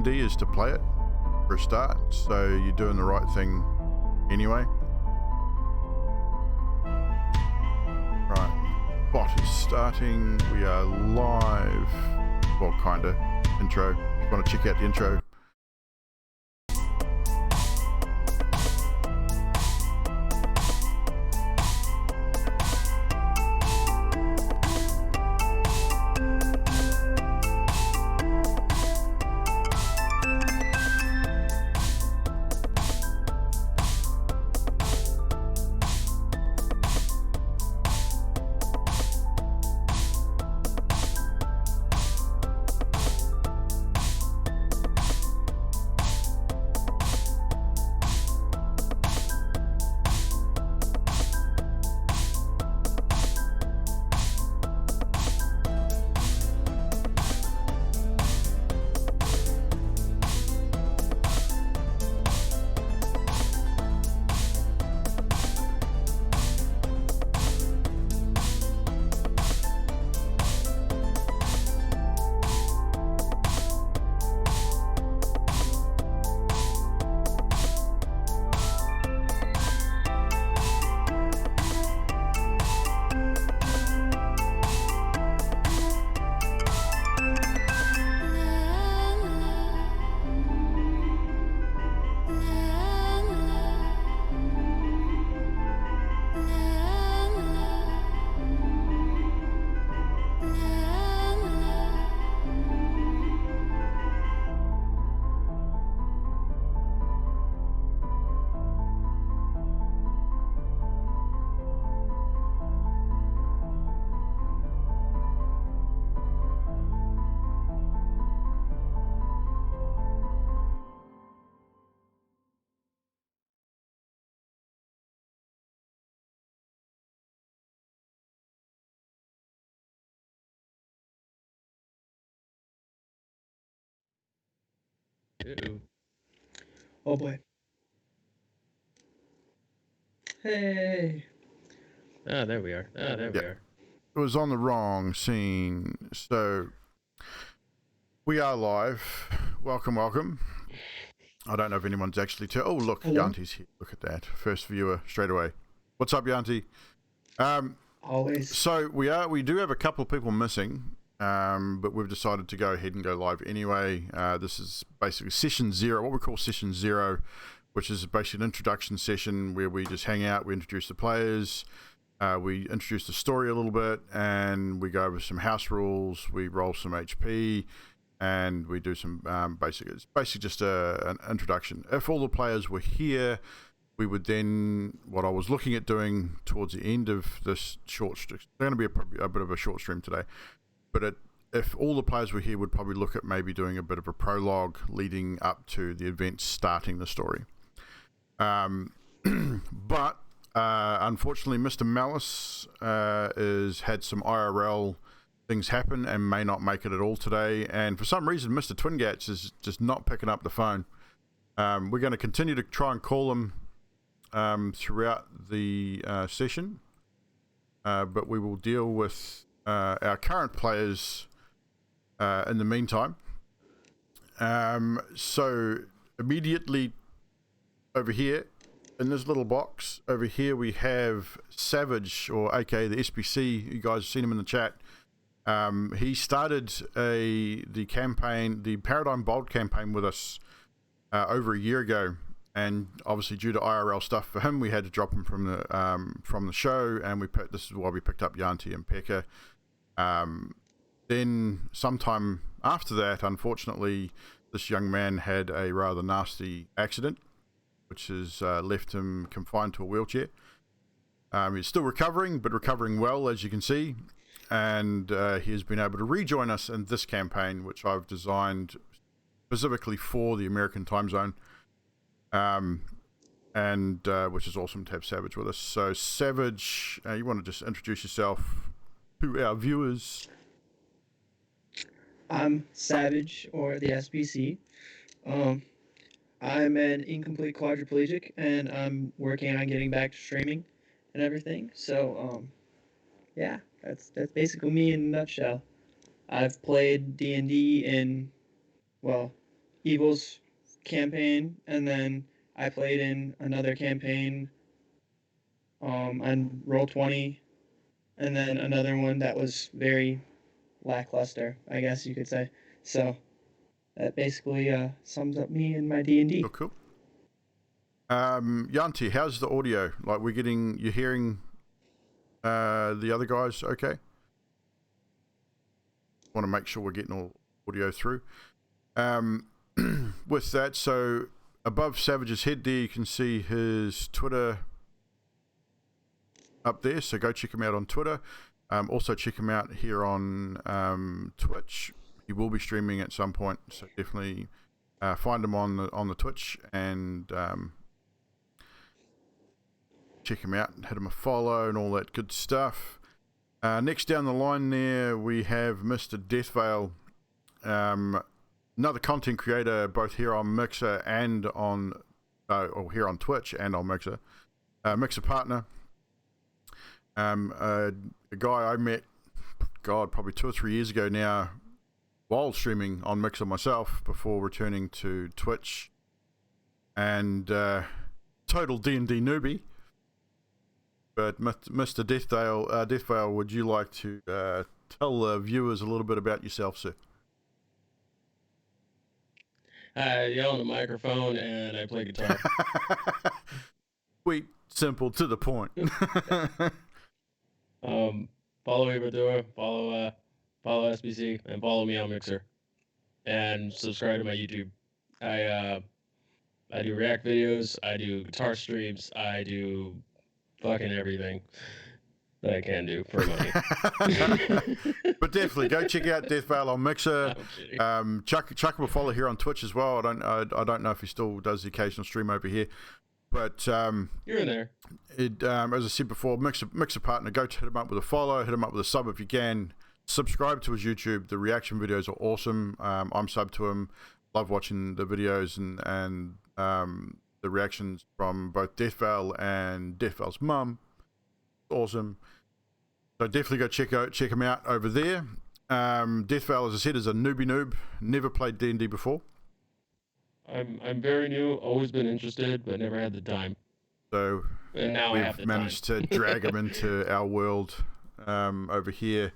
D&D is to play it for a start, so you're doing the right thing anyway. Right, bot is starting. We are live. Well, kinda. Intro. If you want to check out the intro. Ew. Oh boy. Hey. Ah, there we are. We are. It was on the wrong scene. So we are live. Welcome, welcome. I don't know if anyone's actually oh look, Hello? Yanti's here. Look at that. First viewer straight away. What's up, Yanti? Always. So we do have a couple of people missing, but we've decided to go ahead and go live anyway. This is basically session 0, what we call session 0, which is basically an introduction session where we just hang out, we introduce the players, we introduce the story a little bit, and we go over some house rules, we roll some HP, and we do some it's basically just an introduction. If all the players were here, we would then, what I was looking at doing towards the end of this short stream, it's going to be a bit of a short stream today, but if all the players were here, we'd probably look at maybe doing a bit of a prologue leading up to the event starting the story. But unfortunately, Mr. Malice has had some IRL things happen and may not make it at all today, and for some reason, Mr. Twingats is just not picking up the phone. We're going to continue to try and call him throughout the session, but we will deal with our current players in the meantime. So immediately over here in this little box over here we have Savage, or aka the SPC. You guys have seen him in the chat. He started the campaign, the Paradigm Bold campaign, with us over a year ago. And obviously, due to IRL stuff for him, we had to drop him from the show, and this is why we picked up Yanti and Pekka. Then sometime after that, unfortunately, this young man had a rather nasty accident, which has left him confined to a wheelchair. He's still recovering, but recovering well, as you can see, and he has been able to rejoin us in this campaign, which I've designed specifically for the American time zone. And which is awesome to have Savage with us. So Savage, you want to just introduce yourself to our viewers? I'm Savage, or the SPC. I'm an incomplete quadriplegic, and I'm working on getting back to streaming and everything. So yeah, that's basically me in a nutshell. I've played D&D in, well, Evil's campaign, and then I played in another campaign on Roll20, and then another one that was very lackluster, I guess you could say. So that basically sums up me and my D&D. Cool. Yanti, how's the audio? Like, you're hearing the other guys okay? Want to make sure we're getting all audio through. With that, so above Savage's head there, you can see his Twitter up there, so go check him out on Twitter. Also check him out here on Twitch. He will be streaming at some point, so definitely find him on the Twitch and check him out and hit him a follow and all that good stuff. Next down the line there, we have Mr. Deathvale, another content creator both here on Mixer and on here on Twitch and on Mixer. Mixer partner. A guy I met, probably 2 or 3 years ago now, while streaming on Mixer myself before returning to Twitch, and total D&D newbie. But Mr. Deathvale, would you like to tell the viewers a little bit about yourself, sir? I yell on the microphone and I play guitar. Sweet, simple, to the point. Follow Evldoa, follow SBC, and follow me on Mixer, and subscribe to my YouTube. I do React videos, I do guitar streams, I do fucking everything that I can do for money. But definitely go check out Deathvale on Mixer. Chuck him a follow here on Twitch as well. I don't know if he still does the occasional stream over here. But you're in there. As I said before, Mixer partner, go hit him up with a follow, hit him up with a sub if you can. Subscribe to his YouTube. The reaction videos are awesome. I'm subbed to him. Love watching the videos and the reactions from both Deathvale and Deathvale's mum. Awesome. So definitely go check him out over there. Deathvale, as I said, is a newbie noob. Never played D&D before. I'm very new, always been interested, but never had the time. So and now I have the managed time. to drag him into our world over here.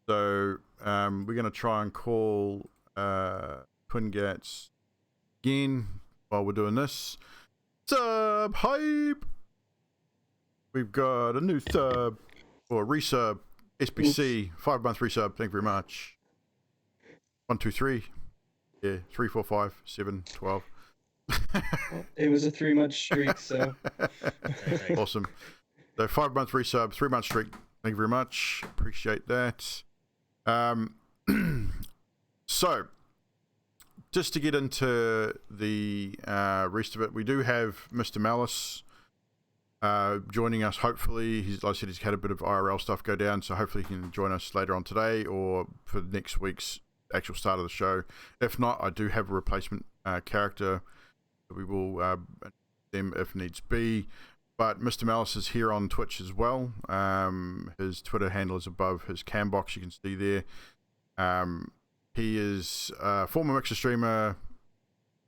So we're going to try and call Twin Gats again while we're doing this. Sub hype! We've got a new sub, or resub, SBC, 5-month resub, thank you very much. 1, 2, 3. Yeah, 3, 4, 5, 7, 12. It was a 3-month streak, so. Awesome. So 5-month resub, 3-month streak. Thank you very much. Appreciate that. So, just to get into the rest of it, we do have Mr. Malice joining us. Hopefully, like I said, he's had a bit of IRL stuff go down, so hopefully he can join us later on today or for next week's actual start of the show. If not, I do have a replacement character that we will them if needs be. But Mr. Malice is here on Twitch as well. His Twitter handle is above his cam box, you can see there. He is a former Mixer streamer,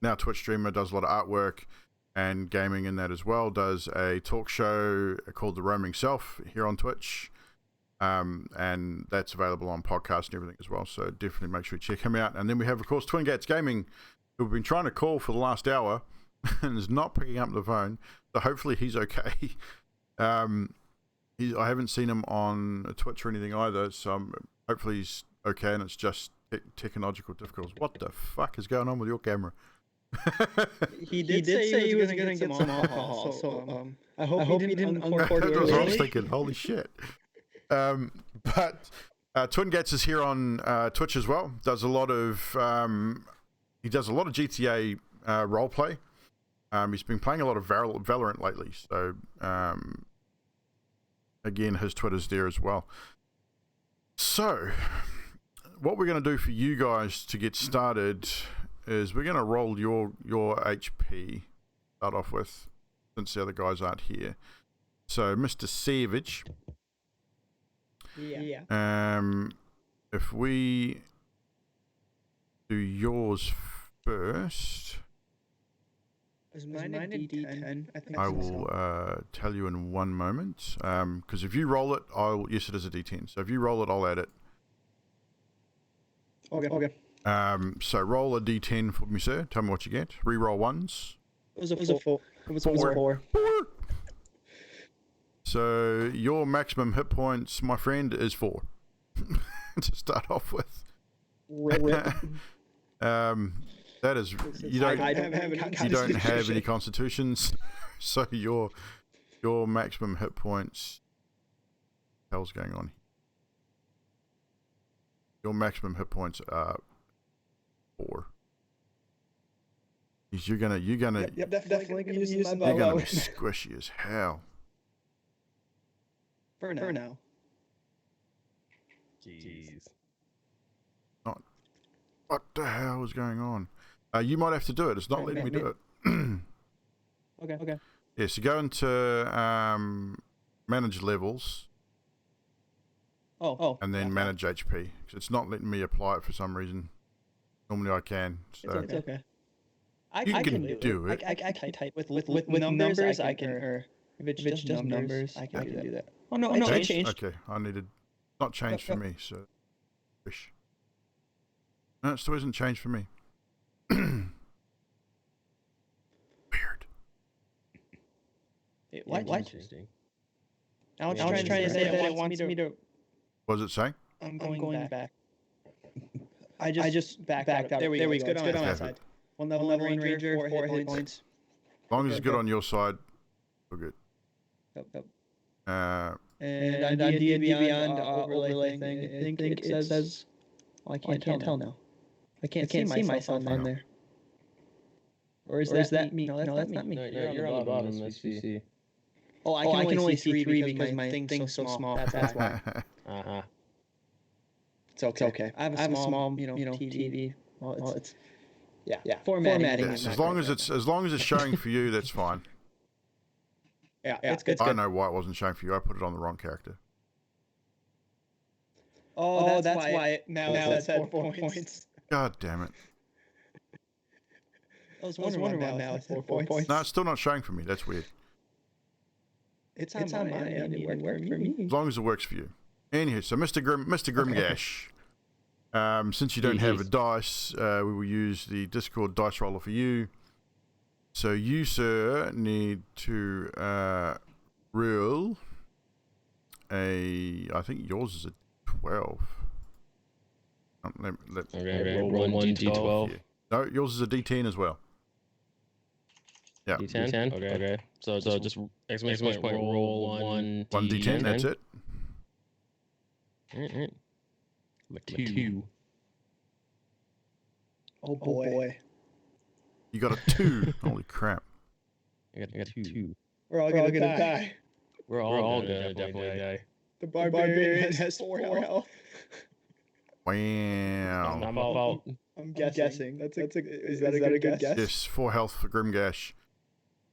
now Twitch streamer, does a lot of artwork and gaming in that as well. Does a talk show called The Roaming Self here on Twitch. And that's available on podcast and everything as well, so definitely make sure you check him out. And then we have, of course, Twin Gats Gaming, who we've been trying to call for the last hour and is not picking up the phone, so hopefully he's okay. I haven't seen him on Twitch or anything either, so hopefully he's okay and it's just technological difficulties. What the fuck is going on with your camera? He did say he was going to get some alcohol, so I hope he didn't unrecord That's it. what I was thinking, holy shit. But Twin Gats is here on Twitch as well. Does a lot of GTA roleplay. He's been playing a lot of Valorant lately, so again, his Twitter's there as well. So what we're going to do for you guys to get started is we're going to roll your HP, start off with, since the other guys aren't here. So Mr. Savage. Yeah. If we do yours first, Is mine a D10? I think I so. will tell you in one moment. Because if you roll it, yes, it is a D10. So if you roll it, I'll add it. Okay. So roll a D10 for me, sir. Tell me what you get. Reroll ones. It was a 4. It was a 4. So your maximum hit points, my friend, is 4 to start off with. Rip. That is, you don't have any constitutions, so your maximum hit points. What the hell's going on? Your maximum hit points are 4. You're gonna. Yep, definitely gonna use my bow. You're gonna be squishy as hell. For now. Jeez. What the hell is going on? You might have to do it. It's not letting me do it. Okay. Yeah, so go into manage levels. Oh. And then manage HP. Because it's not letting me apply it for some reason. Normally I can. So It's okay. you can do it. I can type with numbers. I can. Or if it's just numbers, I can do that. Oh no! It changed. Okay, I needed. Not changed for me. So. Fish. No, it still isn't changed for me. Weird. What? Interesting. Now it's trying to say that it wants me to. What does it say? I'm going back. I just backed out. There we go. It's good on my side. One level ranger, 4 hit points. As long as it's good on your side, we're good. Yep. And on D&D Beyond overlay thing, I think it says. Well, I can't tell now. I can't see myself on there. Or is that me? No, that's not me. No, you're on the bottom. SBC. Oh, I can only see 3 because my thing's so small. That's why. It's okay. I have a small, TV. Well, it's formatting. Yes, as long as it's showing for you, that's fine. Yeah, it's good. I know why it wasn't showing for you. I put it on the wrong character. Oh, that's why now it's at 4 points. God damn it. I was wondering why now it's at 4 points. No, it's still not showing for me. That's weird. It's on my end. It worked for me. As long as it works for you. Anywho, so Mr. Grimgash, since you don't have a dice, we will use the Discord dice roller for you. So you, sir, need to roll I think yours is a 12. Okay, roll 1 D12. Yeah. No, yours is a D10 as well. Yeah. D10? Okay. So just exclamation point roll 1 D10, that's it. Alright. I'm a 2. Oh boy. You got a 2. Holy crap. I got 2. We're all gonna die. We're all gonna definitely die. The barbarian has 4 health. Wow. I'm guessing. Is that a good guess? Yes, 4 health for Grimgash.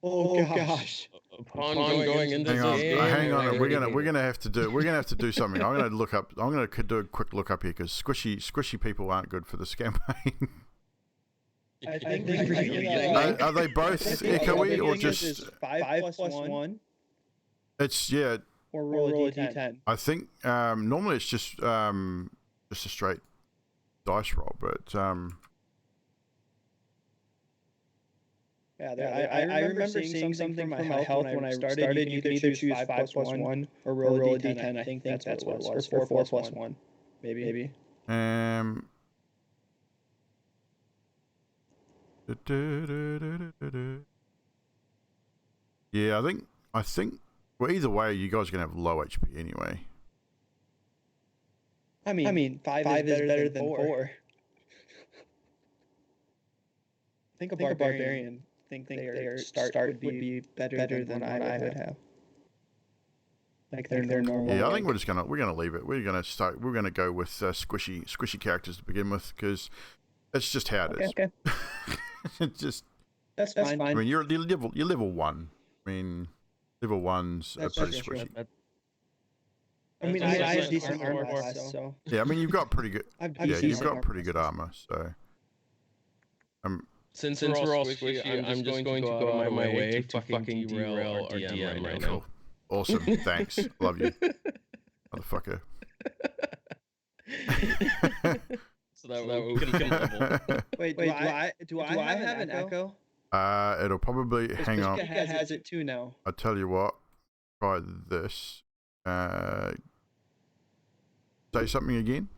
Oh gosh. Upon going into the game. Hang on. We're gonna have to do something. I'm gonna do a quick look up here because squishy people aren't good for this campaign. I think are they both echoey or just 5 plus 1? It's Or roll a D10. I think normally it's just a straight dice roll, but yeah, I remember seeing something from my health when I started. You could either choose 5 plus 1 or roll a D10. I think that's what it was. Or 4 plus 1. Maybe. Yeah, I think. Well, either way, you guys are gonna have low HP anyway. I mean, 5 is better than 4. I think a barbarian. Think their start would be better than what I would have. Like their normal. Yeah, I think we're gonna leave it. We're gonna go with squishy characters to begin with because that's just how it is. Okay. It's just that's fine. I mean, you're level 1. I mean, level 1s are pretty squishy. I mean, I have decent armor class, so. Yeah, I mean, you've got pretty good. You've got pretty good armor, so. Since we're all squishy, I'm just going to go out of my way to fucking derail our DM right now. Awesome. Thanks. Love you, motherfucker. So that we can level. Wait, do I have an echo? It'll probably hang on. Pika has it too now. I tell you what. Try this. Say something again.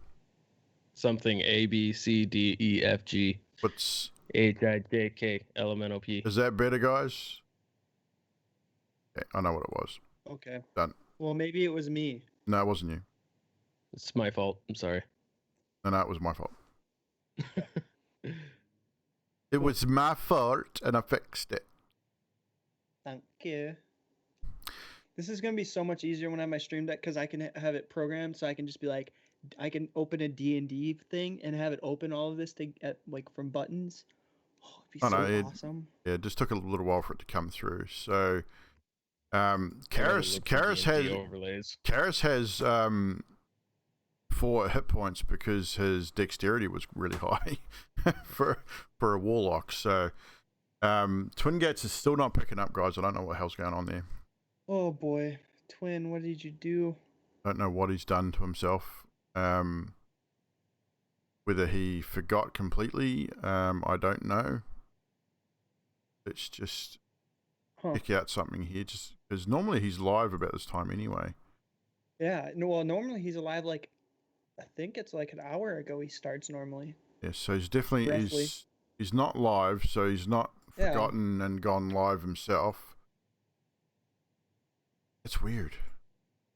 Something A B C D E F G What's H I J K L M N O P. Is that better, guys? Yeah, I know what it was. Okay. Done. Well, maybe it was me. No, it wasn't you. It's my fault. I'm sorry. No, it was my fault. It was my fault, and I fixed it. Thank you. This is gonna be so much easier when I have my stream deck because I can have it programmed, so I can just be like, I can open a D&D thing and have it open all of this thing from buttons. Oh, it'd be awesome. Yeah, it just took a little while for it to come through. So, Karis has 4 hit points because his dexterity was really high for a warlock. So, Twin Gates is still not picking up, guys. I don't know what the hell's going on there. Oh boy, Twin, what did you do? I don't know what he's done to himself. Whether he forgot completely, I don't know. Let's just pick out something here, just because normally he's live about this time anyway. Yeah, no, well, normally he's alive I think it's like an hour ago he starts normally. Yeah, so he's definitely he's not live, so he's not forgotten and gone live himself. It's weird.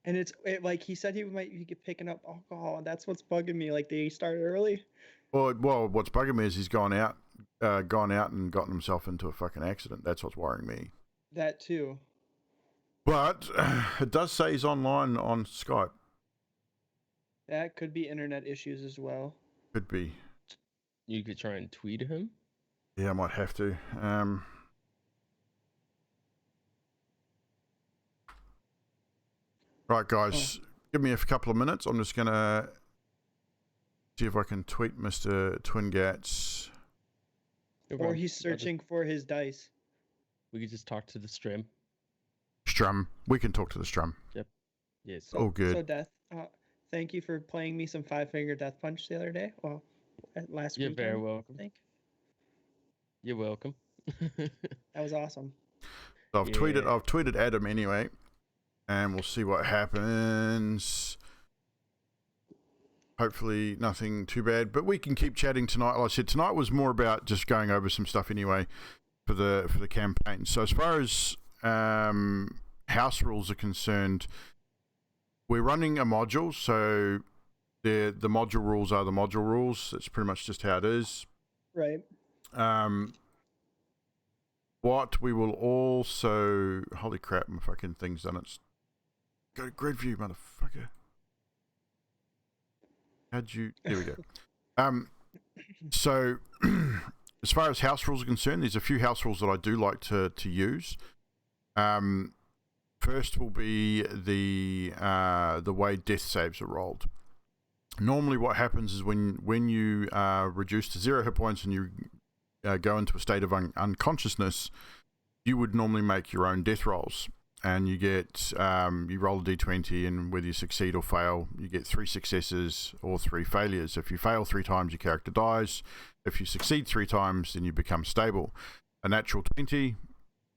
And like he said he might be picking up alcohol. That's what's bugging me. Like, did he start early? Well, what's bugging me is he's gone out and gotten himself into a fucking accident. That's what's worrying me. That too. But it does say he's online on Skype. That could be internet issues as well. Could be. You could try and tweet him. Yeah, I might have to. Right, guys, give me a couple of minutes. I'm just going to see if I can tweet Mr. Twin Gats. Or he's searching for his dice. We could just talk to the stream. Strum. We can talk to the Strum. Yep. Yes. Oh, good. So, Death, thank you for playing me some 5-finger Death Punch the other day. Well, last week. You're very welcome. I think. You're welcome. That was awesome. So I've tweeted Adam anyway. And we'll see what happens. Hopefully nothing too bad. But we can keep chatting tonight. Like I said, tonight was more about just going over some stuff anyway for the campaign. So as far as house rules are concerned, we're running a module. So the module rules are the module rules. That's pretty much just how it is. Right. What we will also... Holy crap, my fucking thing's done it. Go to grid view, motherfucker. How'd you... There we go. So, as far as house rules are concerned, there's a few house rules that I do like to use. First will be the way death saves are rolled. Normally what happens is when you are reduced to 0 hit points and you go into a state of unconsciousness, you would normally make your own death rolls. And you get, you roll a d20, and whether you succeed or fail, you get 3 successes or 3 failures. If you fail 3 times, your character dies. If you succeed 3 times, then you become stable. A natural 20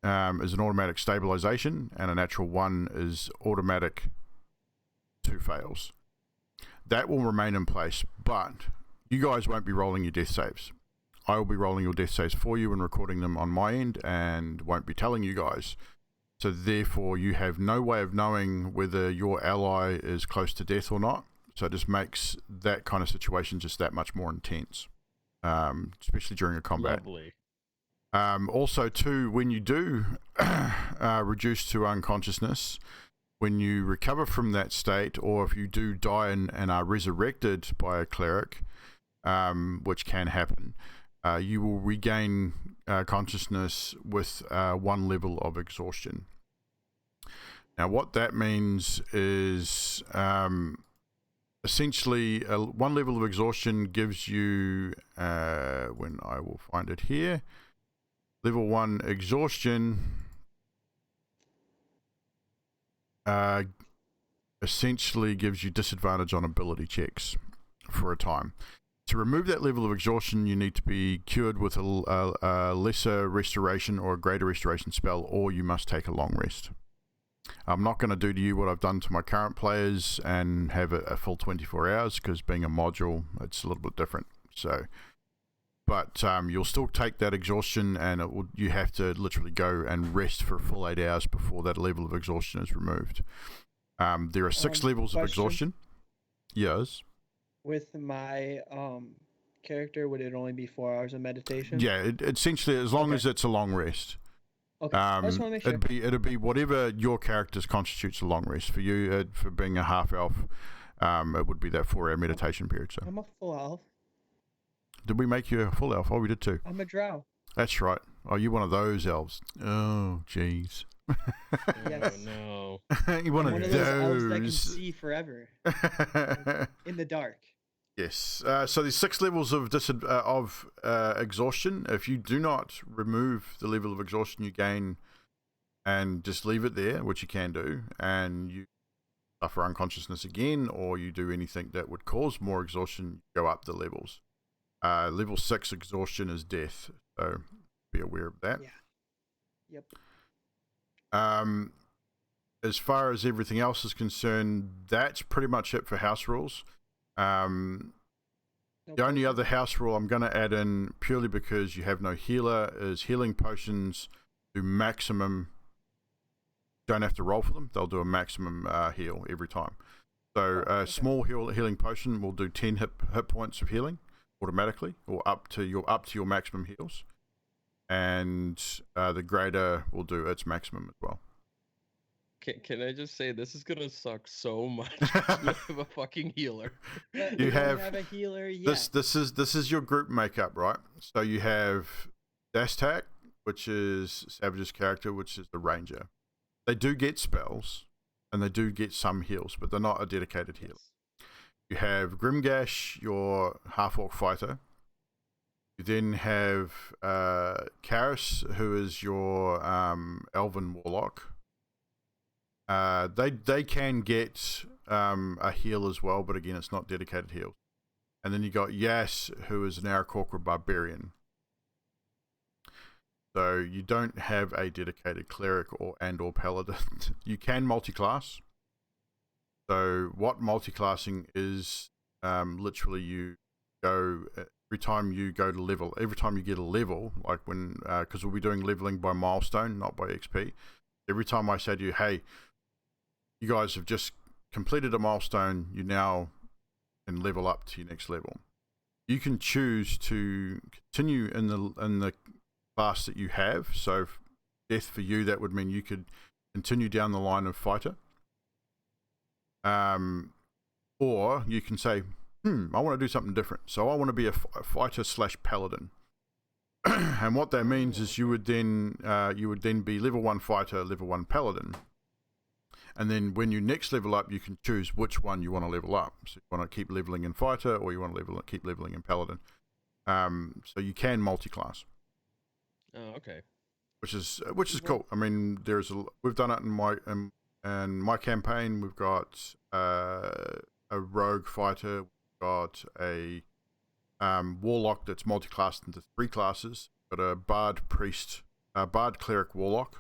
is an automatic stabilization, and a natural 1 is automatic 2 fails. That will remain in place, but you guys won't be rolling your death saves. I will be rolling your death saves for you and recording them on my end, and won't be telling you guys. So therefore, you have no way of knowing whether your ally is close to death or not. So it just makes that kind of situation just that much more intense, especially during a combat. Lovely. Also, too, when you do reduce to unconsciousness, when you recover from that state, or if you do die and are resurrected by a cleric, which can happen, you will regain consciousness with 1 level of exhaustion. Now, what that means is essentially, one level of exhaustion gives you, when I will find it here, level 1 exhaustion essentially gives you disadvantage on ability checks for a time. To remove that level of exhaustion, you need to be cured with a lesser restoration or a greater restoration spell, or you must take a long rest. I'm not going to do to you what I've done to my current players and have a full 24 hours, because being a module, it's a little bit different. So, but you'll still take that exhaustion, and you have to literally go and rest for a full 8 hours before that level of exhaustion is removed. There are 6 levels of exhaustion. Yes. With my character, would it only be 4 hours of meditation? Yeah, essentially, as long as it's a long rest. Okay, I just want to make sure. It'd be whatever your character constitutes a long rest. For you, for being a half elf, it would be that 4-hour meditation period. So I'm a full elf. Did we make you a full elf? Oh, we did too. I'm a drow. That's right. Oh, you're one of those elves. Oh, jeez. Yes. Oh, no. You're one of those elves that can see forever in the dark. Yes. So there's 6 levels of exhaustion. If you do not remove the level of exhaustion you gain and just leave it there, which you can do, and you suffer unconsciousness again, or you do anything that would cause more exhaustion, you go up the levels. Level 6 exhaustion is death, so be aware of that. Yeah. Yep. As far as everything else is concerned, that's pretty much it for house rules. The only other house rule I'm going to add in, purely because you have no healer, is healing potions do maximum. Don't have to roll for them. They'll do a maximum heal every time. So a small healing potion will do 10 hit points of healing automatically, or up to your maximum heals, and the greater will do its maximum as well. Can I just say, this is gonna suck so much. You have a fucking healer. You have a healer. Yeah. This is your group makeup, right? So you have Dastak, which is Savage's character, which is the ranger. They do get spells, and they do get some heals, but they're not a dedicated healer. You have Grimgash, your half-orc fighter. You then have Karis, who is your elven warlock. They can get a heal as well, but again, it's not dedicated heals. And then you got Yas, who is an Aarakocra barbarian. So you don't have a dedicated cleric or paladin. You can multi-class. So what multi-classing is, literally you go, every time you go to level, every time you get a level, like when, because we'll be doing leveling by milestone, not by XP. Every time I say to you, hey, you guys have just completed a milestone, you now can level up to your next level. You can choose to continue in the class that you have. So death for you, that would mean you could continue down the line of fighter. Or you can say, I want to do something different. So I want to be a fighter / paladin. And what that means is you would then be level 1 fighter, level 1 paladin. And then when you next level up, you can choose which one you want to level up. So you want to keep leveling in fighter, or you want to keep leveling in paladin. So you can multi-class. Oh, okay. Which is cool. I mean, we've done it in my campaign. We've got a rogue fighter. We've got a warlock that's multi-classed into 3 classes. Got a bard priest, bard cleric warlock,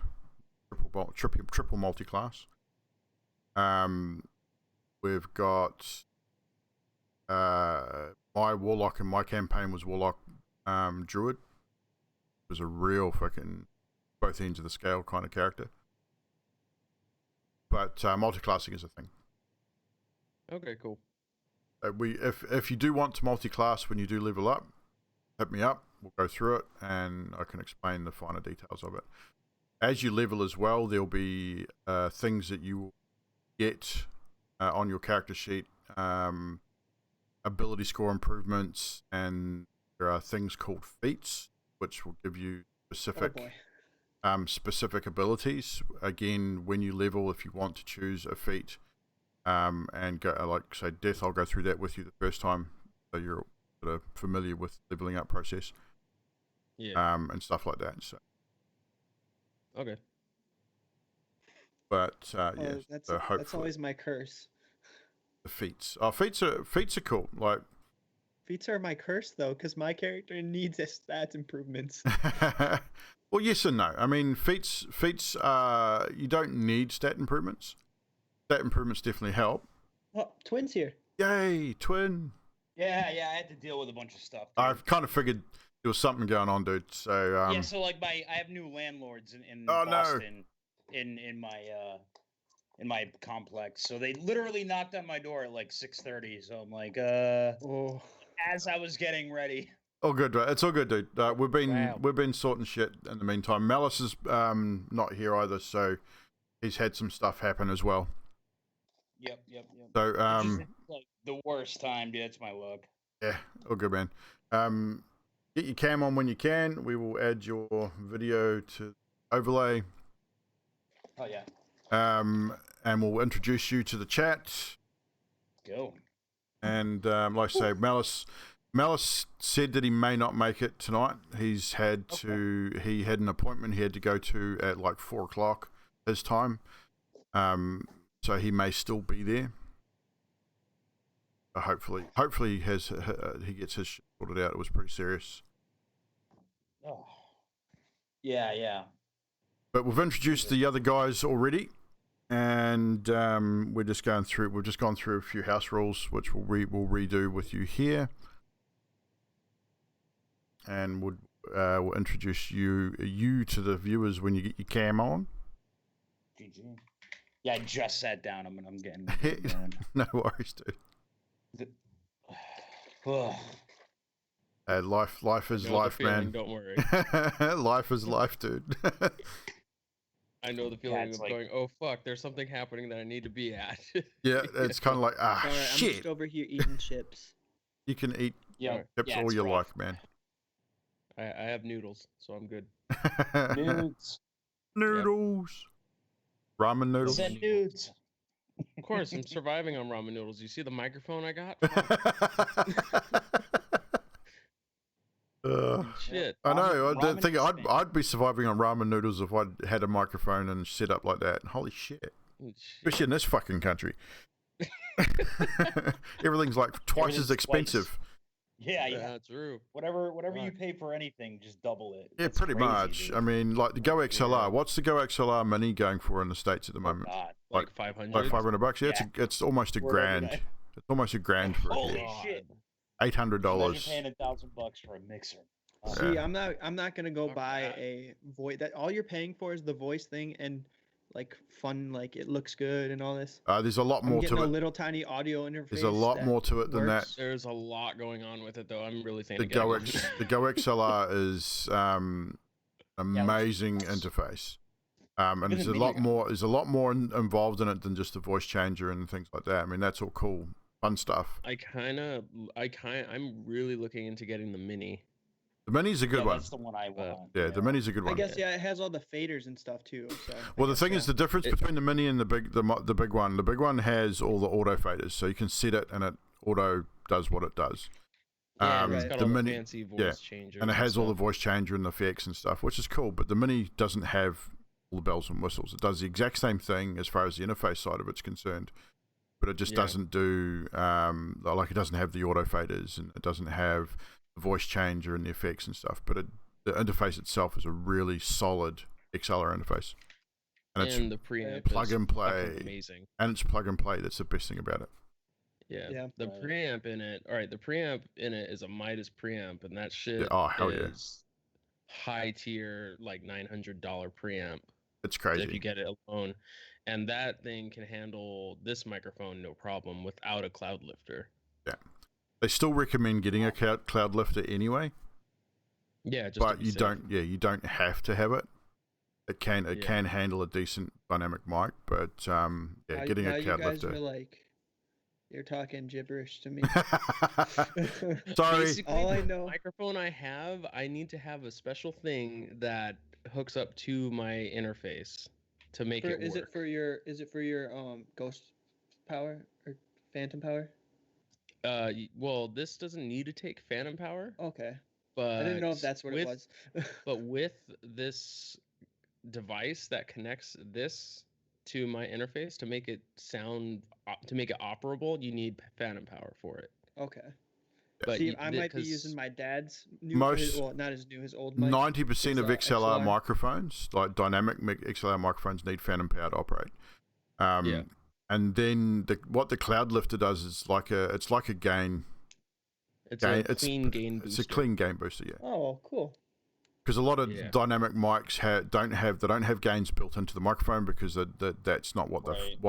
triple multi-class. We've got my warlock in my campaign was warlock druid. It was a real fucking both ends of the scale kind of character. But multi-classing is a thing. Okay, cool. If you do want to multi-class when you do level up, hit me up. We'll go through it, and I can explain the finer details of it. As you level as well, there'll be things that you will get on your character sheet, ability score improvements, and there are things called feats, which will give you specific abilities. Again, when you level, if you want to choose a feat, and go like say Death. I'll go through that with you the first time, so you're sort of familiar with the leveling up process. Yeah. And stuff like that. So, Okay. but Oh, yeah, that's so hopefully always my curse. the feats. Oh, feats are cool. Like, Feats are my curse though, because my character needs stats improvements. well, yes and no. I mean, feats. You don't need stat improvements. Stat improvements definitely help. Oh, twins here. Yay, twin! Yeah, I had to deal with a bunch of stuff. Dude. I've kind of figured there was something going on, dude. So yeah, so like I have new landlords in Oh, no. Boston in my complex. So they literally knocked on my door at like 6:30. So I'm like, Oh, as I was getting ready. all good, right? It's all good, dude. We've Wow. been sorting shit in the meantime. Malice is not here either, so he's had some stuff happen as well. Yep. So It's just, like the worst time, dude. That's my luck. yeah, all good, man. Get your cam on when you can. We will add your video to overlay. Oh yeah. And we'll introduce you to the chat. Go. And like I say, Malice said that he may not make it tonight. He had an appointment he had to go to at like 4:00 his time. So he may still be there. Hopefully he gets his shit sorted out. It was pretty serious. Oh. Yeah. But we've introduced the other guys already, and we've just gone through a few house rules, which we'll redo with you here, and we'll introduce you to the viewers when you get your cam on. GG. Yeah, I just sat down. I'm getting. No worries, dude. Life is life, man. Don't worry. Life is life, dude. I know the feeling it's of like- going, oh fuck, there's something happening that I need to be at. Yeah, it's kind of like alright, I'm shit. just over here eating chips. You can eat Yeah. chips all it's you rough. like, man. I have noodles, so I'm good. Nudes. Noodles. Ramen noodles. Send nudes. Of course, I'm surviving on ramen noodles. You see the microphone I got? Shit. I know. I Ramen think is I'd be surviving on ramen noodles if I had a microphone and set up like that. Holy shit! Especially in this fucking country, everything's like twice as Everything's expensive. Yeah. Yeah, true. Whatever you Fuck. pay for anything, just double it. Yeah, It's pretty crazy, much. dude. I mean, like the Go XLR. Yeah. What's the Go XLR Mini going for in the States at the Oh, moment? God. Like 500. Like $500. Yeah, Yeah. it's almost a We're grand. looking It's almost a grand for Holy it. shit. $800. Imagine paying $1,000 for a mixer. Oh, See, Yeah. I'm not gonna go Fuck buy that. a voice. That all you're paying for is the voice thing and like fun, like it looks good and all this. There's a lot I'm more getting to a it. little tiny audio interface. There's a lot more to it than that. works. There's a lot going on with it, though. I'm really The thinking. Go XLR is amazing interface, and Even there's the a lot mini- more. There's a lot more involved in it than just the voice changer and things like that. I mean, that's all cool, fun stuff. I'm really looking into getting the mini. The mini's a good one. That's the one I want. Yeah, the mini's a good I one. guess yeah, it has all the faders and stuff too. So Well, the thing is, the difference between the mini and the big one. The big one has all the auto faders, so you can set it and it auto does what it does. Yeah, right. it's got the all the mini- fancy voice yeah, changers. and it has all the stuff. voice changer and the effects and stuff, which is cool. But the mini doesn't have all the bells and whistles. It does the exact same thing as far as the interface side of it's concerned, but it just Yeah. doesn't do like it doesn't have the auto faders and it doesn't have the voice changer and the effects and stuff. But the interface itself is a really solid XLR interface, and it's And the preamp plug is and play. fucking amazing. and it's plug and play. That's the best thing about it. Yeah. Yeah. The Right. preamp in it. All right, the preamp in it is a Midas preamp, and that shit Oh, hell yeah. is high tier, like $900 preamp It's if crazy. you get it alone. And that thing can handle this microphone no problem without a cloud lifter. They still recommend getting a cloud lifter anyway, Yeah, just to but be you safe. don't. Yeah, you don't have to have it. It can handle a decent dynamic mic, but getting now a you cloud guys lifter. are like, you're talking gibberish to me. Sorry. Basically, All I the know. microphone I have, I need to have a special thing that hooks up to my interface to make it work. Is it for your ghost power or phantom power? Well, this doesn't need to take phantom power, Okay. but I didn't know if that's what it was. but with this device that connects this to my interface to make it to make it operable, you need phantom power for it. Okay. But See, I might be using my dad's new, not his new, his old mic. 90% of XLR XLR. microphones, like dynamic XLR microphones, need phantom power to operate. Yeah. And then what the cloud lifter does is it's like a gain. It's a clean gain booster. It's a clean gain booster, yeah. Oh, cool. Because a lot of dynamic mics don't have gains built into the microphone because that's not what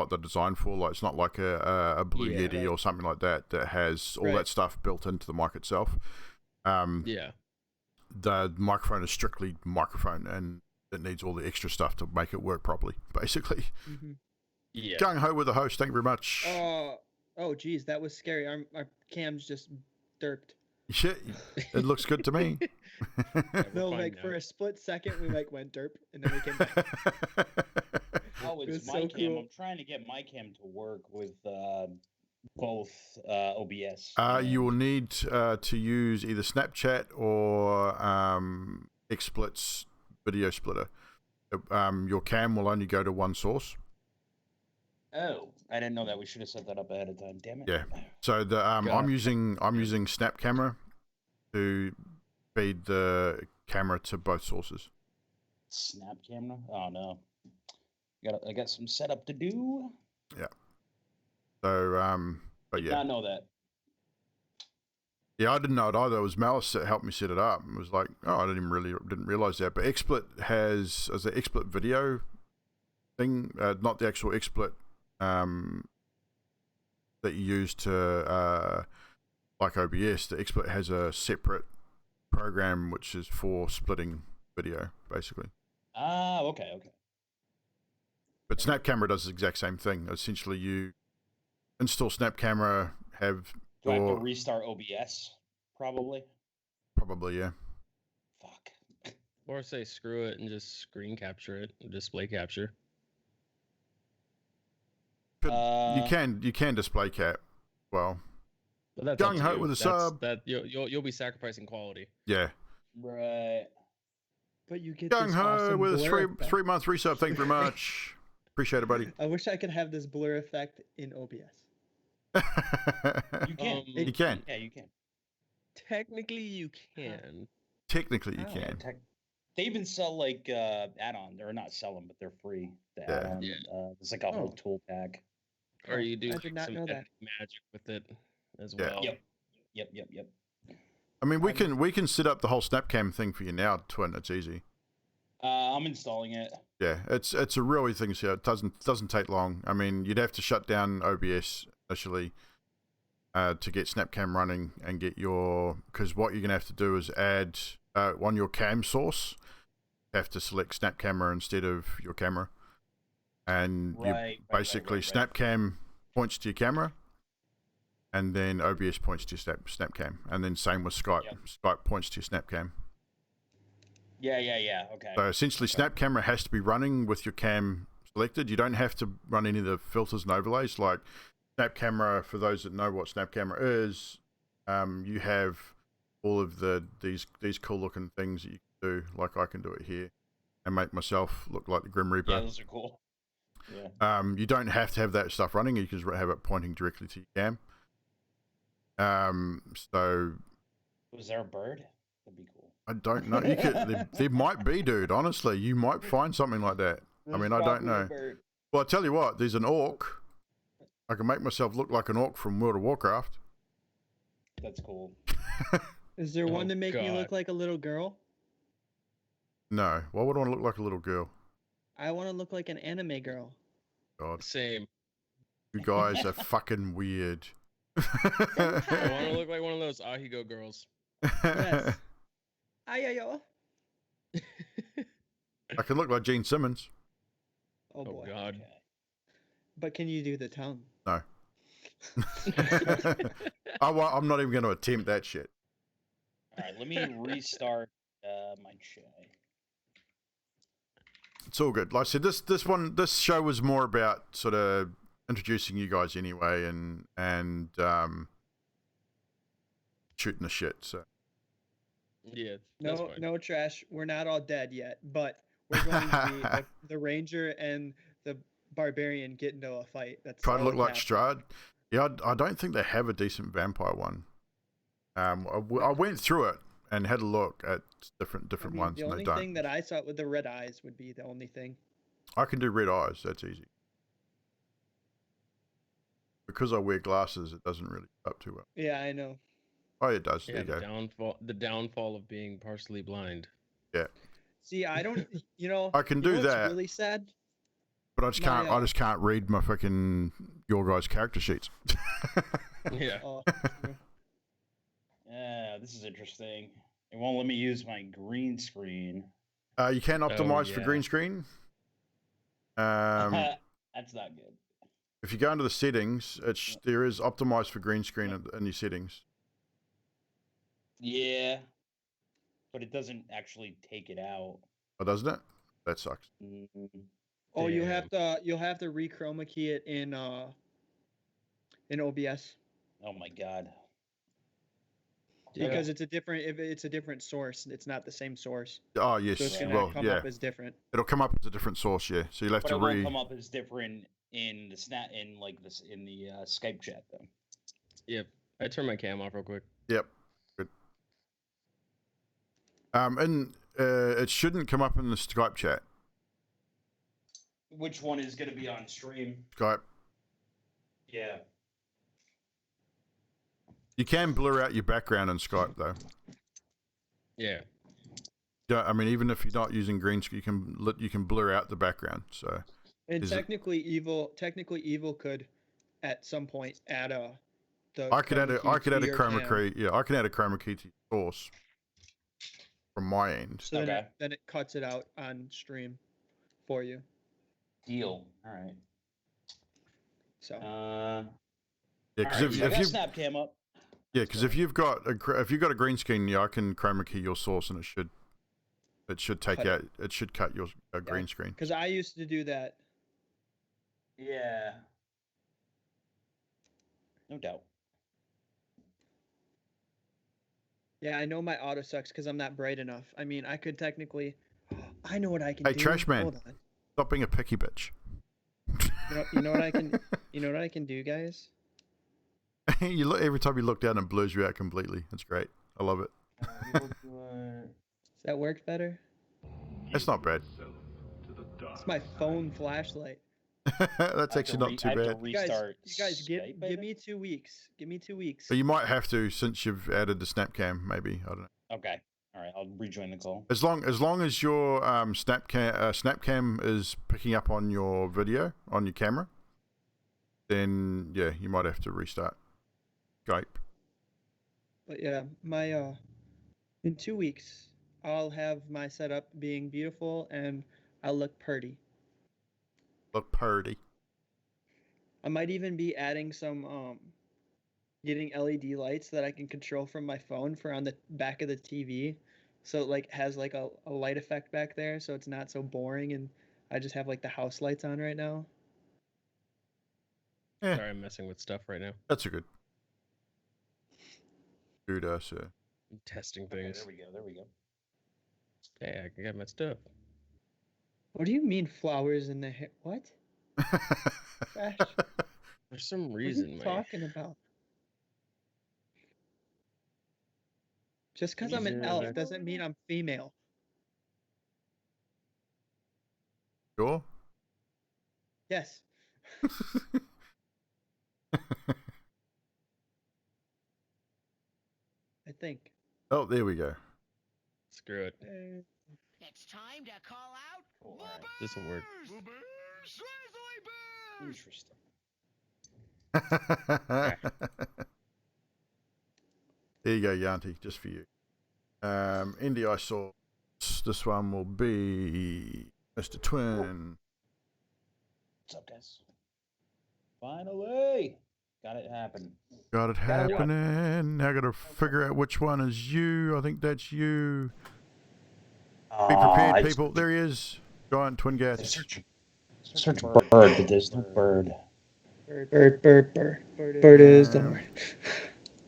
they're designed for. Like it's not like a Blue Yeti or something like that has all that stuff built into the mic itself. The microphone is strictly microphone, and it needs all the extra stuff to make it work properly. Basically, yeah. Gung ho with the host. Thank you very much. Oh, geez, that was scary. Our cam's just derped. Shit, it looks good to me. No, like for a split second, we like went derp, and then we came back. Oh, it's my cam. Cool. I'm trying to get my cam to work with both OBS. You will need to use either Snapchat or XSplit's video splitter. Your cam will only go to one source. Oh, I didn't know that. We should have set that up ahead of time. Damn it. Yeah. So the I'm using Snap Camera to feed the camera to both sources. Snap Camera? Oh no. I got some setup to do. Yeah. So but yeah. Did not know that. Yeah, I didn't know it either. It was Malice that helped me set it up. It was like, oh, I didn't realize that. But XSplit has as the XSplit video thing, not the actual XSplit that you use to like OBS. The XSplit has a separate program which is for splitting video, basically. Okay. But Snap Camera does the exact same thing. Essentially, you install Snap Camera, Do I have to restart OBS? Probably, yeah. Fuck. Or say screw it and just screen capture it, display capture. But you can display cap. Well, but that's gung ho with a sub. That you'll be sacrificing quality. Yeah. Right. But you get gung ho awesome with a effect. 3 month resub. Thank you very much. Appreciate it, buddy. I wish I could have this blur effect in OBS. You can. You can. Yeah, you can. Technically, you can. Technically, you can. They even sell like add-on. They're not sell them, but they're free. The add-on. It's like a whole tool pack. Or you do I like did not some know that. magic with it as well. Yep. I mean, we can set up the whole SnapCam thing for you now, Twin. It's easy. I'm installing it. Yeah, it's a real easy thing. So it doesn't take long. I mean, you'd have to shut down OBS initially to get SnapCam running and get because what you're gonna have to do is add on your cam source. You have to select Snap Camera instead of your camera, and basically SnapCam points to your camera, and then OBS points to your SnapCam, and then same with Skype. Yep. Skype points to your SnapCam. Yeah. Okay. So essentially, Snap Camera has to be running with your cam selected. You don't have to run any of the filters and overlays. Like Snap Camera, for those that know what Snap Camera is, you have all of these cool looking things that you can do. Like I can do it here and make myself look like the Grim Reaper. Yeah, those are cool. Yeah. You don't have to have that stuff running. You can just have it pointing directly to your cam. So was there a bird? That'd be cool. I don't know. You could, there might be, dude. Honestly, you might find something like that. I mean, I don't know. Well, I tell you what. There's an orc. I can make myself look like an orc from World of Warcraft. That's cool. Is there one to make me look like a little girl? No. Why would I want to look like a little girl? I want to look like an anime girl. God. Same. You guys are fucking weird. I want to look like one of those Ahigo girls. Yes. Ayayo. I can look like Gene Simmons. Oh boy. Oh God. Okay. But can you do the tongue? No. I'm not even going to attempt that shit. All right, let me restart my chat. It's all good. Like I said, this show was more about sort of introducing you guys anyway, and shooting the shit. So Yeah, that's No, fine. no trash. We're not all dead yet, but we're going to be the ranger and the barbarian get into a fight. That's try to all look like that's happening. Strahd. Yeah, I don't think they have a decent vampire one. I went through it and had a look at different I mean, ones, the and they only don't. thing that I saw with the red eyes would be the only thing. I can do red eyes. That's easy. Because I wear glasses, it doesn't really up too well. Yeah, I know. Oh, it does. Yeah, There you go. the downfall of being partially blind. Yeah, See, I don't. You know, I can you do know what's that. really sad? But I just can't. I just can't read my fucking your guys' character sheets. Yeah. Oh, true. Yeah, this is interesting. It won't let me use my green screen. You can optimize for yeah. green screen. That's not good. If you go into the settings, there is optimized for green screen in your settings. Yeah, but it doesn't actually take it out. Oh, doesn't it? That sucks. Oh, you'll Damn. have to re-chroma key it in OBS Oh my god. because it's a different source. It's not the same source, Oh yes, so it's gonna well come yeah, up as different. it'll come up as a different source. Yeah, so you'll have But to it won't come up as different in the Skype chat though. Yep. I turn my cam off real quick. Yep. Good. And it shouldn't come up in the Skype chat. Which one is going to be on stream? Skype. Yeah. You can blur out your background in Skype though. Yeah. I mean, even if you're not using green screen, you can blur out the background. So. And Is technically, evil could, at some point, add a. I could add a chroma key. key. Yeah, I can add a chroma key to your source from my end. So Okay. then it cuts it out on stream for you. Deal. All right. So Yeah, Because because I got Snapcam up. yeah, because if you've got a green screen, yeah, I can chroma key your source, and it should take Cut out. It should cut your green screen. because I used to do that. Yeah. No doubt. Yeah, I know my auto sucks because I'm not bright enough. I mean, I could technically. I know what I can Hey, do. trash man. Hold on. Stop being a picky bitch. You know what I can. You know what I can do, guys. You look every time you look down and blurs you out completely. That's great. I love it. Does that work better? That's not bad. It's my phone flashlight. That's actually not too bad. You guys, Restart give Skype, I me think? 2 weeks. Give me 2 weeks. But you might have to since you've added the Snapcam. Maybe I don't know. Okay. All right. I'll rejoin the call. As long as your Snapcam is picking up on your video on your camera, then yeah, you might have to restart Skype. But yeah, my in 2 weeks, I'll have my setup being beautiful and I'll look purty. Look purty. I might even be adding some getting LED lights that I can control from my phone for on the back of the TV. So it like has like a light effect back there so it's not so boring and I just have like the house lights on right now. Yeah. Sorry, I'm messing with stuff right now. That's a good. Dude, I'm testing Okay, things. there we go. Hey, I got my stuff. What do you mean flowers in the hair? What? Trash. For some What are reason, you my talking about? Just because I'm an Reason elf I- doesn't mean I'm female. Sure. Yes. I think. Oh, there we go. Screw it. It's time to call out. All right. This will work. Interesting. There you go, Yanti, just for you. NDI source. This one will be Mr. Twin. What's up, guys? Finally, got it happen. Got it happening. Now I got to figure out which one is you. I think that's you. Be prepared, people. There he is. Giant twin gats. Search bird, but there's no bird. Bird is, don't worry.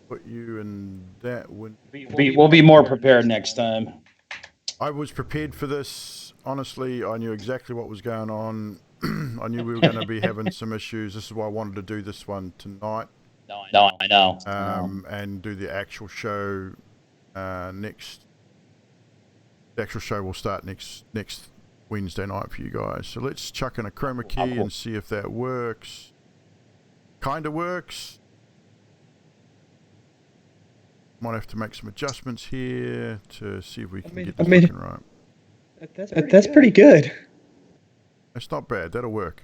Put you in that window. We'll be more prepared next time. I was prepared for this. Honestly, I knew exactly what was going on. I knew we were going to be having some issues. This is why I wanted to do this one tonight. No, I know. And do the actual show next. The actual show will start next Wednesday night for you guys. So let's chuck in a chroma key and see if that works. Kind of works. Might have to make some adjustments here to see if we can get this looking right. That's pretty good. It's not bad. That'll work.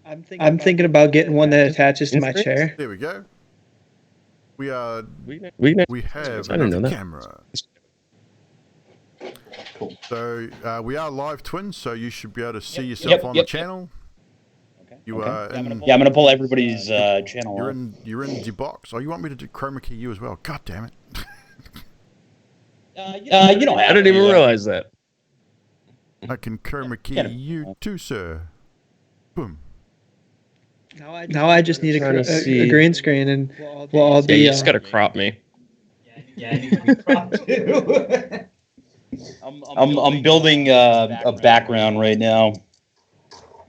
I'm thinking about getting one that attaches to my chair. There we go. We have I didn't know another that. camera. Cool. So we are live twins, so you should be able to see yourself on the channel. You are. I'm gonna pull everybody's channel. You're in the box. Oh, you want me to do chroma key you as well? God damn it! You don't have I didn't even realize that. I can chroma key you too, sir. Boom. Now I just need a green screen, and we'll all be. You just gotta crop me. Yeah, I need to be cropped too. I'm building a background right now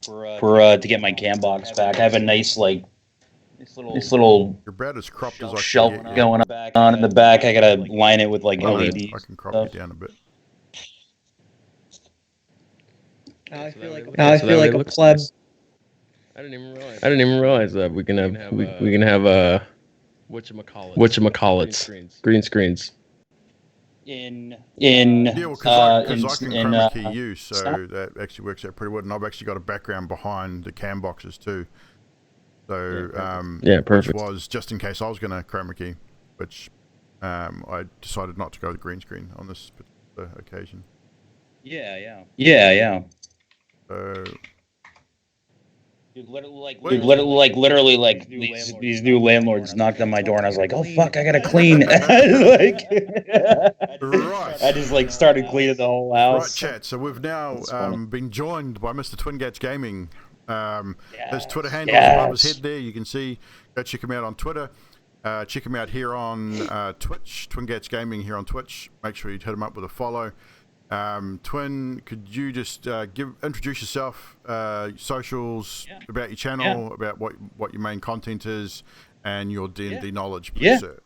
for to get my cam box back. I have a nice this little You're about as cropped as I shelf can get. going on in the back. I gotta line it with like I LEDs. I can crop you down a bit. Now I feel like a pleb. I didn't even realize that we can have whatchamacallits green screens. In Yeah, well, because I can in, chroma key you, so that actually works out pretty well. And I've actually got a background behind the cam boxes too. So perfect. Which was just in case I was going to chroma key, which I decided not to go with green screen on this particular occasion. Yeah. So. Dude, literally, these new landlords knocked on my door, and I was like, "Oh fuck, I gotta clean." Right. I just started cleaning the whole house. Right, chat. So we've now been joined by Mr. Twingats Gaming. His Twitter handle is above his head there. You can see. Go check him out on Twitter. Check him out here on Twitch. Twingats Gaming here on Twitch. Make sure you hit him up with a follow. Twin, could you just introduce yourself, socials, about your channel, about what your main content is, and your D&D knowledge, please, sir?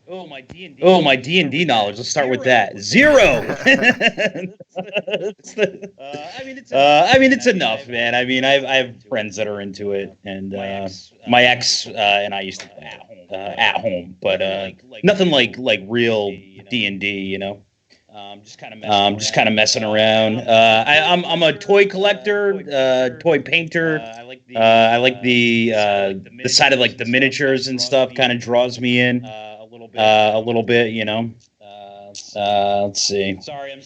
Oh, my D&D knowledge. Let's start with that. 0. I mean, it's enough, man. I mean, I have friends that are into it, and my ex and I used to play at home, but nothing like real D&D, you know. Just kind of messing around. I'm a toy collector, toy painter. I like the side of like the miniatures and stuff. Kind of draws me in a little bit, you know. Let's see. Sorry, I'm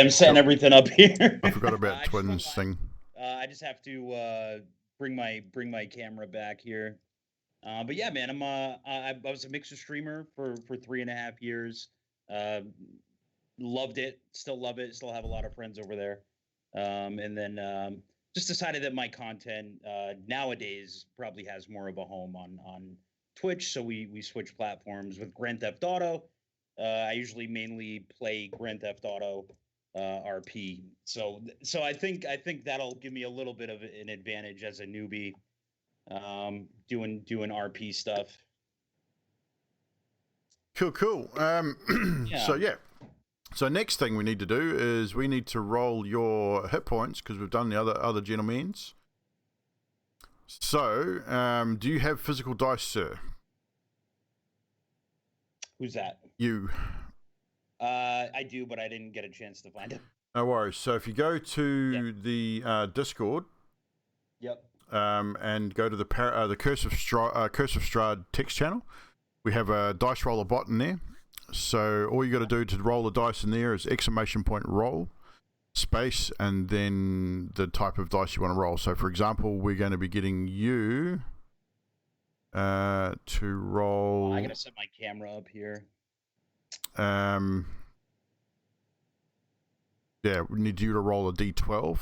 setting everything up here. I forgot about Twin's thing. I just have to bring my camera back here. But yeah, man, I was a mixer streamer for 3.5 years. Loved it, still love it, still have a lot of friends over there. And then just decided that my content nowadays probably has more of a home on Twitch, so we switch platforms with Grand Theft Auto. I usually mainly play Grand Theft Auto RP. So I think that'll give me a little bit of an advantage as a newbie doing RP stuff. Cool. So next thing we need to do is we need to roll your hit points because we've done the other gentlemen's. So, do you have physical dice, sir? Who's that? You. I do, but I didn't get a chance to find it. No worries. So if you go to the Discord, and go to the Curse of Strahd text channel, we have a dice roller bot in there. So all you got to do to roll the dice in there is ! Roll space and then the type of dice you want to roll. So for example, we're going to be getting you to roll. I gotta set my camera up here. Yeah, we need you to roll a d12.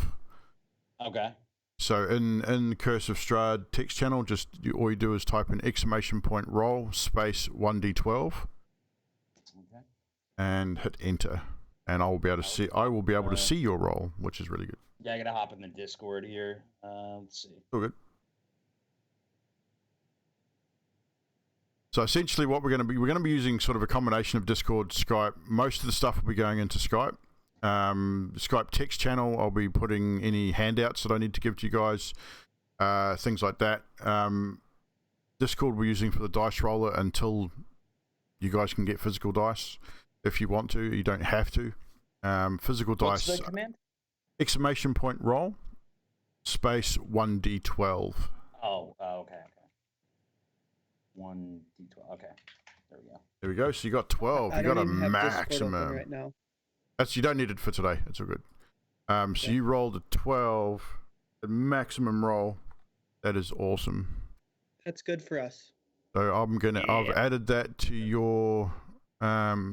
Okay. So in Curse of Strahd text channel, all you do is type in !roll space 1d12 Okay. and hit enter, and I will be able to see your roll, which is really good. Yeah, I gotta hop in the Discord here. Let's see. All good. So essentially, what we're going to be using sort of a combination of Discord, Skype. Most of the stuff will be going into Skype. Skype text channel, I'll be putting any handouts that I need to give to you guys, things like that. Discord we're using for the dice roller until you guys can get physical dice. If you want to, you don't have to. Physical What's dice. the command? !roll space 1d12. Oh, okay. 1d12. Okay, there we go. There we go. So you got 12. I You got a don't even have Discord open maximum. right now. You don't need it for today. It's all good. So you rolled a 12, a maximum roll. That is awesome. That's good for us. So I've added that to your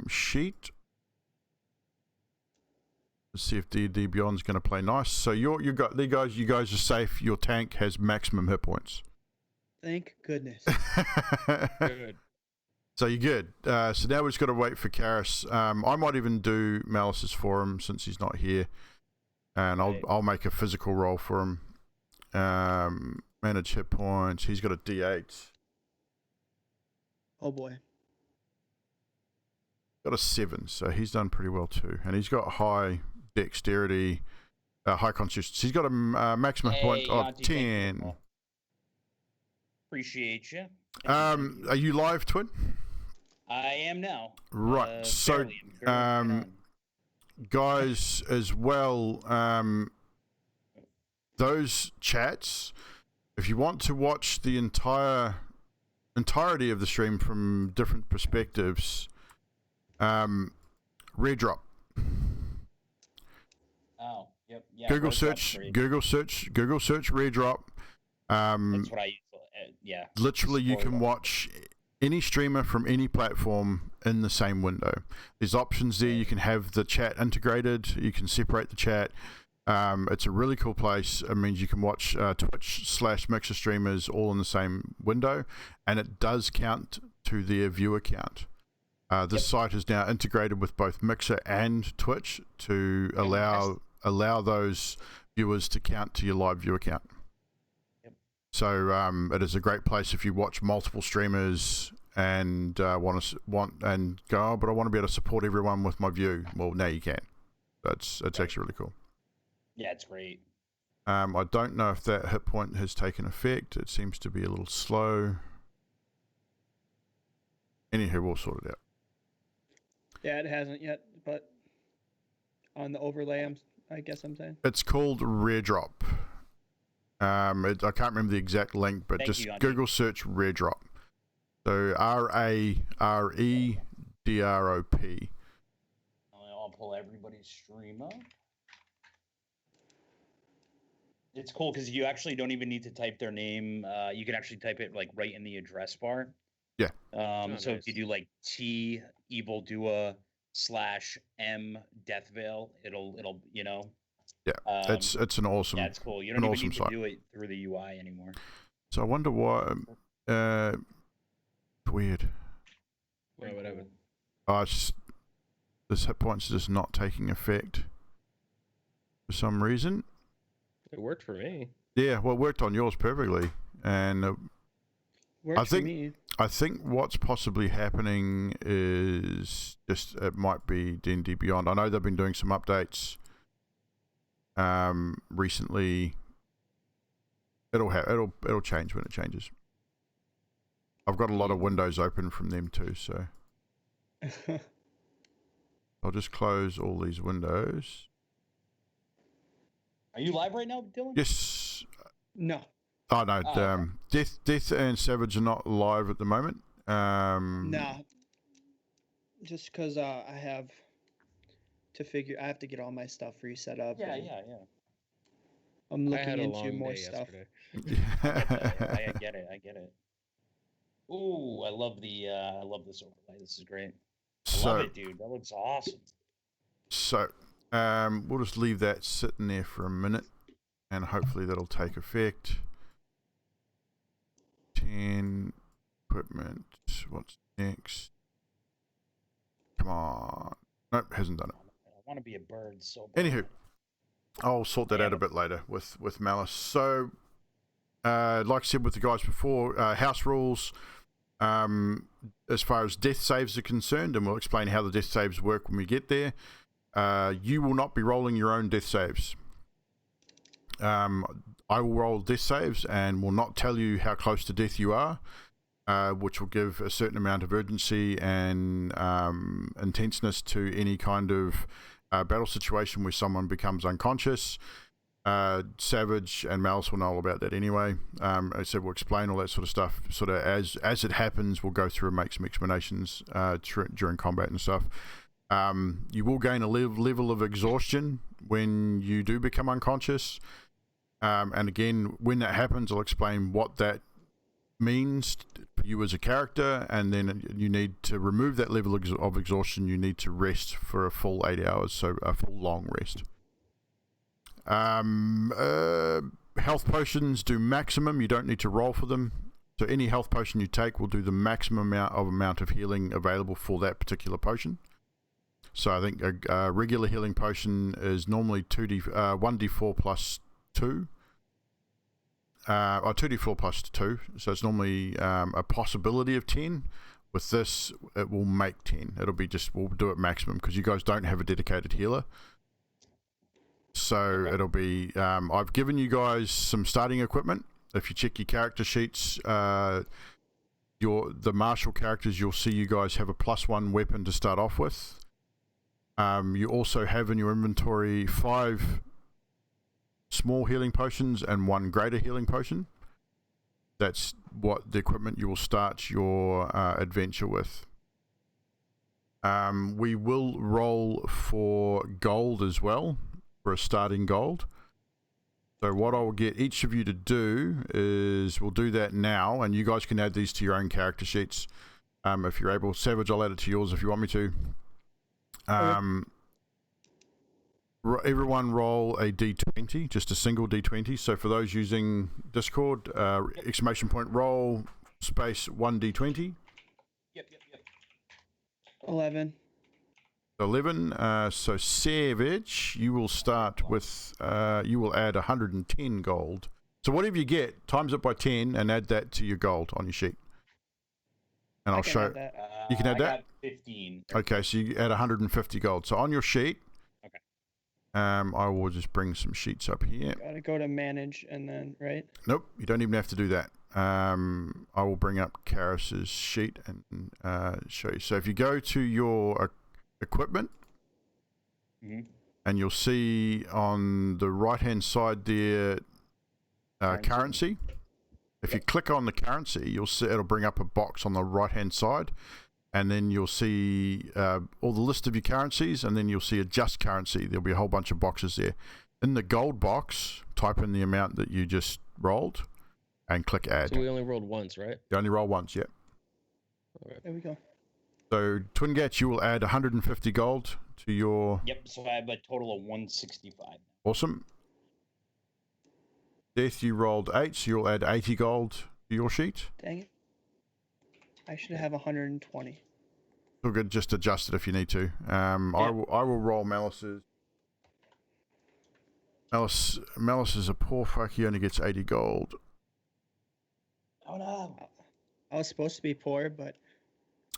sheet. Let's see if D&D Beyond's gonna play nice. So you guys are safe. Your tank has maximum hit points. Thank goodness. Good. So you're good. So now we've just got to wait for Karis. I might even do Malice's for him since he's not here, and I'll make a physical roll for him. Manage hit points. He's got a D8. Oh boy. Got a 7, so he's done pretty well too, and he's got high dexterity, high constitution. He's got a maximum hit point of 10. Appreciate you. Are you live, Twin? I am now. Right. So, barely guys, as well, those chats, if you want to watch the entirety of the stream from different perspectives, rare drop. Oh, yep. Yeah. Google search rare drop. That's what I use. Yeah. Literally, you can watch any streamer from any platform in the same window. There's options there. You can have the chat integrated. You can separate the chat. It's a really cool place. It means you can watch Twitch/Mixer streamers all in the same window, and it does count to their viewer count. This site is now integrated with both Mixer and Twitch to allow those viewers to count to your live viewer count. So it is a great place if you watch multiple streamers and want and go, oh, but I want to be able to support everyone with my view. Well, now you can. It's actually really cool. Yeah, it's great. I don't know if that hit point has taken effect. It seems to be a little slow. Anywho, we'll sort it out. Yeah, it hasn't yet, but on the overlay, I guess I'm saying. It's called Rare Drop. I can't remember the exact link, but just Google search Rare Drop. So RAREDROP. I'll pull everybody's stream up. It's cool because you actually don't even need to type their name. You can actually type it like right in the address bar. Yeah. So nice. if you do like T Evldoa /M Deathveil, it'll Yeah, it's an awesome. Yeah, it's cool. You don't even need to do it through the UI anymore. So I wonder why. Weird. Yeah, whatever. This hit point's just not taking effect for some reason. It worked for me. Yeah, well, it worked on yours perfectly, and Works for me. I think what's possibly happening is just it might be D&D Beyond. I know they've been doing some updates. Recently, it'll change when it changes. I've got a lot of windows open from them too, so I'll just close all these windows. Are you live right now, Dylan? Yes. No. Oh no, okay. Death and Savage are not live at the moment. No. Just because I have to get all my stuff reset up. Yeah. I'm I had looking a into long more day stuff. yesterday. I get it. Ooh, I love this overlay. This is great. I love it, dude. That looks awesome. So, we'll just leave that sitting there for a minute, and hopefully that'll take effect. 10 equipment. What's next? Come on. Nope, hasn't done it. I want to be a bird so bad. Anywho, I'll sort that out a bit later with Malice. So, like I said with the guys before, house rules as far as death saves are concerned, and we'll explain how the death saves work when we get there. You will not be rolling your own death saves. I will roll death saves and will not tell you how close to death you are, which will give a certain amount of urgency and intenseness to any kind of battle situation where someone becomes unconscious. Savage and Malice will know all about that anyway. I said we'll explain all that sort of stuff sort of as it happens. We'll go through and make some explanations during combat and stuff. You will gain a level of exhaustion when you do become unconscious. And again, when that happens, I'll explain what that means for you as a character, and then you need to remove that level of exhaustion. You need to rest for a full 8 hours, so a full long rest. Health potions do maximum. You don't need to roll for them. So any health potion you take will do the maximum amount of healing available for that particular potion. So I think a regular healing potion is normally 1d4 plus 2. Or 2d4 plus 2. So it's normally a possibility of 10. With this, it will make 10. It'll be we'll do it maximum because you guys don't have a dedicated healer. So it'll be, I've given you guys some starting equipment. If you check your character sheets, the martial characters, you'll see you guys have a +1 weapon to start off with. You also have in your inventory 5 small healing potions and 1 greater healing potion. That's what the equipment you will start your adventure with. We will roll for gold as well, for a starting gold. So what I'll get each of you to do is we'll do that now, and you guys can add these to your own character sheets if you're able. Savage, I'll add it to yours if you want me to. Everyone roll a d20, just a single d20. So for those using Discord, !roll space 1d20. Yep. 11. 11. So Savage, you will start with, you will add 110 gold. So whatever you get, times it by 10 and add that to your gold on your sheet. And I'll show. You can add that? Got 15. Okay, so you add 150 gold. So on your sheet, okay. I will just bring some sheets up here. Gotta go to manage and then, right? Nope, you don't even have to do that. I will bring up Karas's sheet and show you. So if you go to your equipment, and you'll see on the right hand side there currency. If you click on the currency, you'll see it'll bring up a box on the right hand side, and then you'll see all the list of your currencies, and then you'll see adjust currency. There'll be a whole bunch of boxes there. In the gold box, type in the amount that you just rolled and click add. So we only rolled once, right? You only roll once, yeah. Okay. There we go. So Twin Gats, you will add 150 gold to your... Yep, so I have a total of 165. Awesome. Death, you rolled 8, so you'll add 80 gold to your sheet. Dang it. I should have 120. Still good, just adjust it if you need to. I will roll Malice's. Malice is a poor fuck, he only gets 80 gold. Oh no. I was supposed to be poor, but...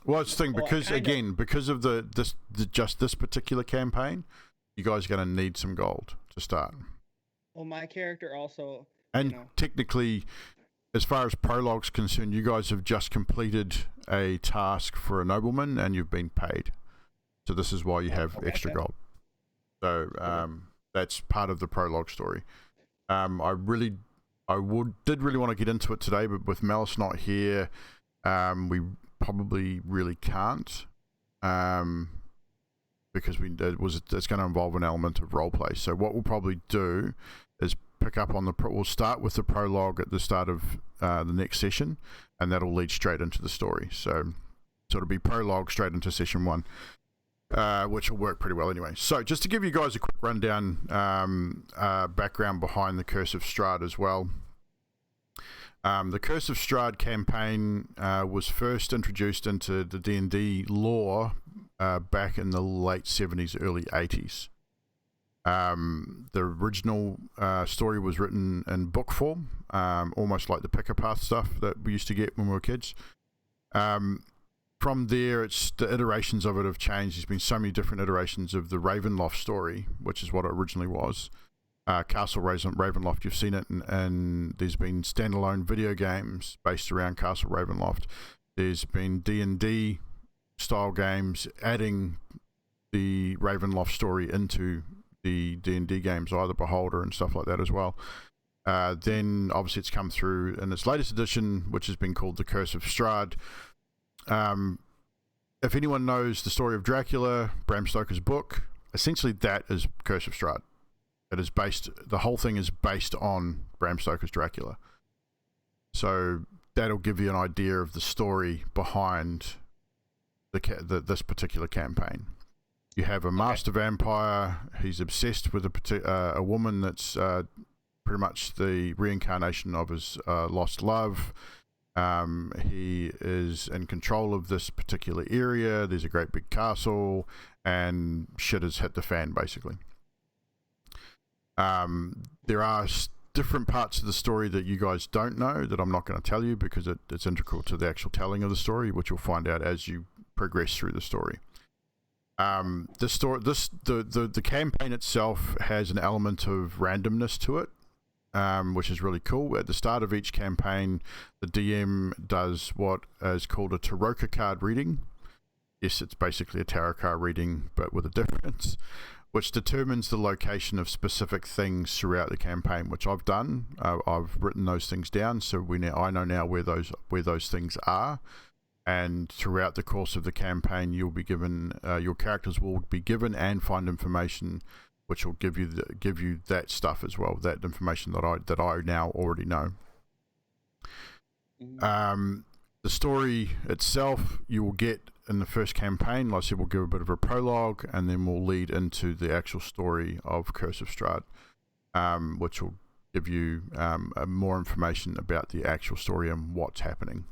Well, it's the thing, because because of this particular campaign, you guys are going to need some gold to start. Well, my character also... And technically, as far as Prologue's concerned, you guys have just completed a task for a nobleman and you've been paid. So this is why you have extra gold. So that's part of the Prologue story. I did really want to get into it today, but with Malice not here, we probably really can't. Because it's going to involve an element of roleplay. So what we'll probably do is pick up on we'll start with the prologue at the start of the next session, and that'll lead straight into the story. So it'll be prologue straight into session 1. which will work pretty well anyway. So just to give you guys a quick rundown, background behind the Curse of Strahd as well. The Curse of Strahd campaign was first introduced into the D&D lore back in the late 70s, early 80s. The original story was written in book form, almost like the Pick-a-Path stuff that we used to get when we were kids. From there, the iterations of it have changed. There's been so many different iterations of the Ravenloft story, which is what it originally was. Castle Ravenloft, you've seen it, and there's been standalone video games based around Castle Ravenloft. There's been D&D style games adding the Ravenloft story into the D&D games, either Beholder and stuff like that as well. Then obviously it's come through in its latest edition, which has been called The Curse of Strahd. If anyone knows the story of Dracula, Bram Stoker's book, essentially that is Curse of Strahd. It is based, the whole thing is based on Bram Stoker's Dracula. So that'll give you an idea of the story behind this particular campaign. You have a master vampire. He's obsessed with a woman that's pretty much the reincarnation of his lost love. He is in control of this particular area. There's a great big castle, and shit has hit the fan, basically. There are different parts of the story that you guys don't know that I'm not going to tell you because it's integral to the actual telling of the story, which you'll find out as you progress through the story. The campaign itself has an element of randomness to it, which is really cool. At the start of each campaign, the DM does what is called a Tarot card reading. Yes, it's basically a tarot card reading, but with a difference, which determines the location of specific things throughout the campaign, which I've done. I've written those things down, so I know now where those things are. And throughout the course of the campaign, you'll be given, your characters will be given and find information, which will give you that stuff as well, that information that I now already know. The story itself, you will get in the first campaign. Like I said, we'll give a bit of a prologue, and then we'll lead into the actual story of Curse of Strahd, which will give you more information about the actual story and what's happening.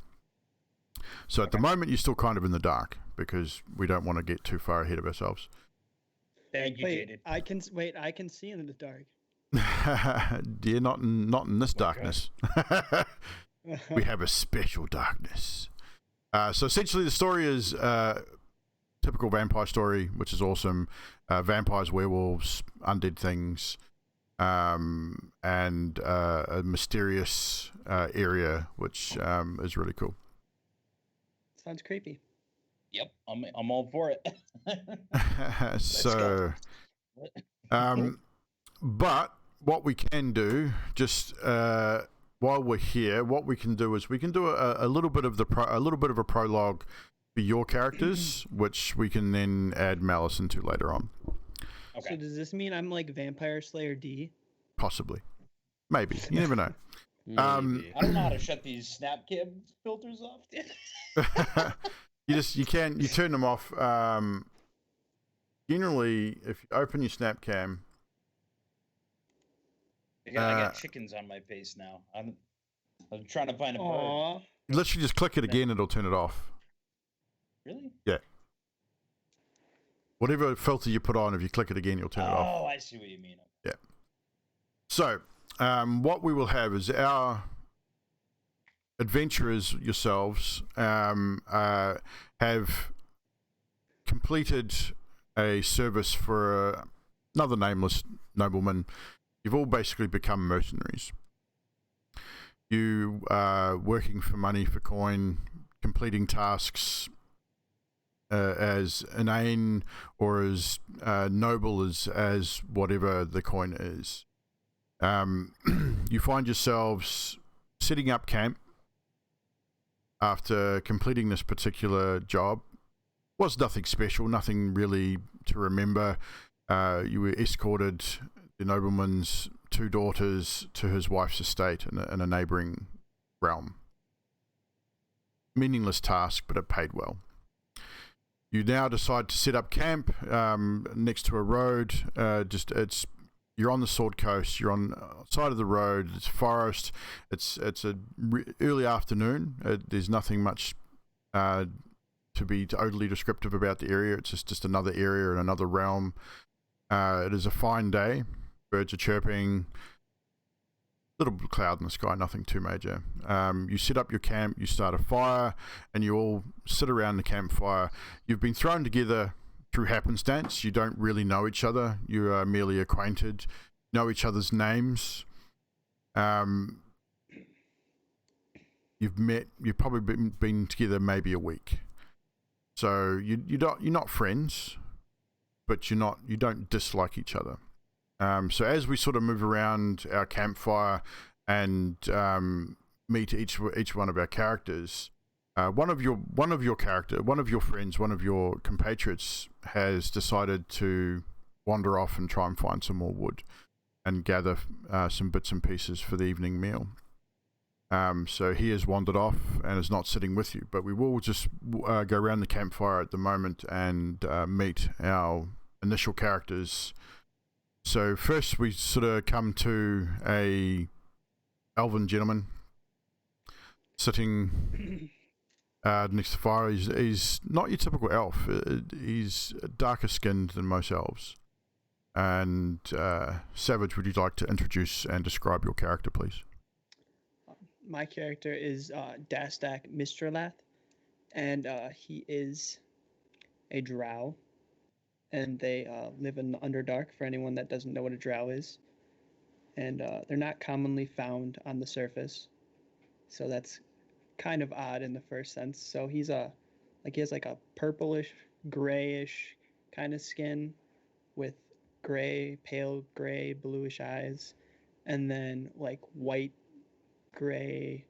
So at the moment, you're still kind of in the dark because we don't want to get too far ahead of ourselves. Thank you, Jaded. I can see in the dark. Yeah, not in this darkness. We have a special darkness. So essentially, the story is typical vampire story, which is awesome. Vampires, werewolves, undead things, and a mysterious area, which is really cool. Sounds creepy. Yep, I'm all for it. So, but what we can do, just while we're here, what we can do is we can do a little bit of a prologue for your characters, which we can then add malice into later on. Okay. So does this mean I'm like Vampire Slayer D? Possibly, maybe. You never know. I don't know how to shut these Snapcam filters off, dude. You turn them off. Generally, if you open your Snapcam, I got chickens on my face now. I'm trying to find a bird. Literally just click it again, it'll turn it off. Really? Yeah. Whatever filter you put on, if you click it again, you'll turn it off. Oh, I see what you mean. Yeah. So, what we will have is our adventurers yourselves have completed a service for another nameless nobleman. You've all basically become mercenaries. You are working for money, for coin, completing tasks as inane or as noble as whatever the coin is. You find yourselves setting up camp after completing this particular job. Was nothing special, nothing really to remember. You were escorted the nobleman's 2 daughters to his wife's estate in a neighbouring realm. Meaningless task, but it paid well. You now decide to set up camp next to a road. You're on the Sword Coast. You're on the side of the road. It's forest. It's early afternoon. There's nothing much to be overly descriptive about the area. It's just another area in another realm. It is a fine day. Birds are chirping. Little cloud in the sky, nothing too major. You set up your camp, you start a fire, and you all sit around the campfire. You've been thrown together through happenstance. You don't really know each other. You are merely acquainted, know each other's names. You've probably been together maybe a week. So you're not friends, but you don't dislike each other. So as we sort of move around our campfire and meet each one of our characters, one of your friends, one of your compatriots has decided to wander off and try and find some more wood and gather some bits and pieces for the evening meal. So he has wandered off and is not sitting with you, but we will just go around the campfire at the moment and meet our initial characters. So first we sort of come to a elven gentleman sitting next to the fire. He's not your typical elf. He's darker skinned than most elves. And Savage, would you like to introduce and describe your character, please? My character is Dastak Mistralath, and he is a drow. And they live in the Underdark, for anyone that doesn't know what a drow is. And they're not commonly found on the surface. So that's kind of odd in the first sense. So he has like a purplish, grayish kind of skin with pale gray, bluish eyes. And then like white, gray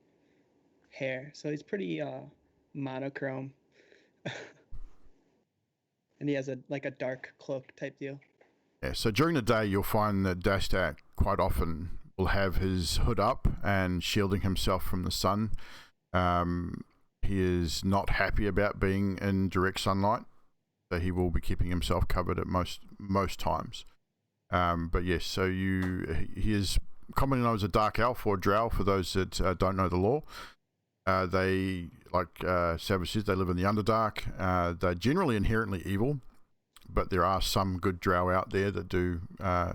hair. So he's pretty monochrome. And he has a dark cloak type deal. Yeah, so during the day you'll find that Dastak quite often will have his hood up and shielding himself from the sun. He is not happy about being in direct sunlight, so he will be keeping himself covered at most times. But yes, so he is commonly known as a dark elf or drow for those that don't know the lore. They, like Savage says, they live in the Underdark. They're generally inherently evil, but there are some good drow out there that do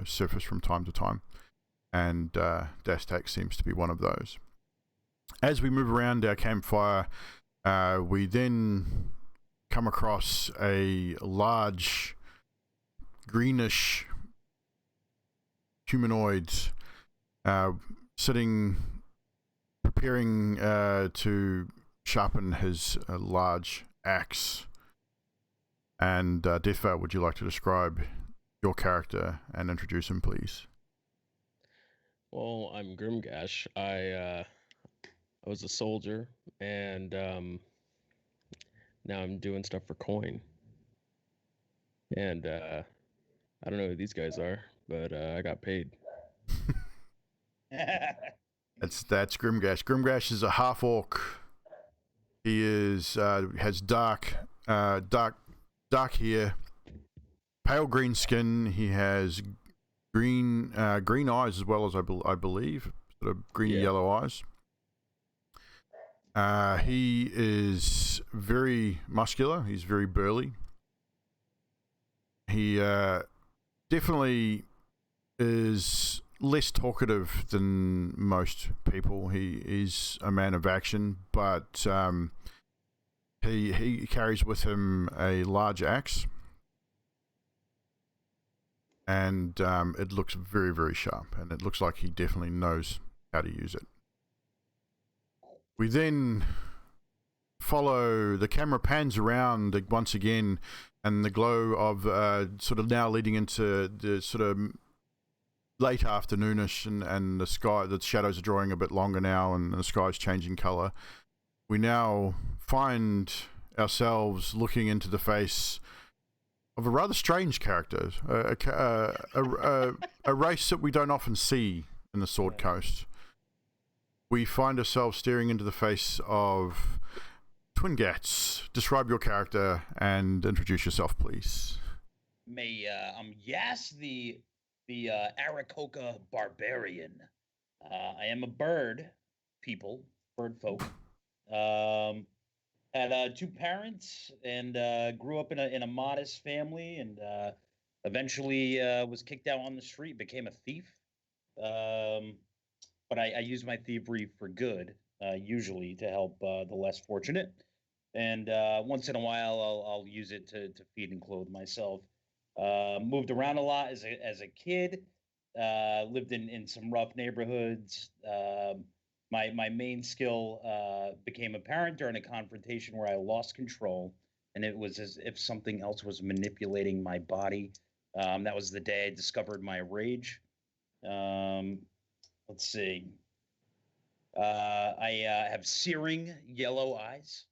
surface from time to time, and Dastak seems to be one of those. As we move around our campfire, we then come across a large greenish humanoid sitting, preparing to sharpen his large axe. And Deathvale, would you like to describe your character and introduce him, please? Well, I'm Grimgash. I was a soldier, and now I'm doing stuff for coin. And I don't know who these guys are, but I got paid. That's Grimgash. Grimgash is a half orc. He has dark hair, pale green skin. He has green eyes as well, as I believe, sort of green yellow eyes. He is very muscular. He's very burly. He definitely is less talkative than most people. He is a man of action, but he carries with him a large axe, and it looks very, very sharp, and it looks like he definitely knows how to use it. We then follow, the camera pans around once again, and the glow of sort of now leading into the sort of late afternoonish, and the sky, the shadows are drawing a bit longer now, and the sky's changing color. We now find ourselves looking into the face of a rather strange character, a race that we don't often see in the Sword Coast. We find ourselves staring into the face of Twin Gats, describe your character and introduce yourself, please. I'm Yas, the Arakoka barbarian. I am a bird folk. Had 2 parents and grew up in a modest family, and eventually was kicked out on the street, became a thief. But I use my thievery for good, usually to help the less fortunate. And once in a while, I'll use it to feed and clothe myself. Moved around a lot as a kid. Lived in some rough neighborhoods. My main skill became apparent during a confrontation where I lost control, and it was as if something else was manipulating my body. That was the day I discovered my rage. Let's see. I have searing yellow eyes.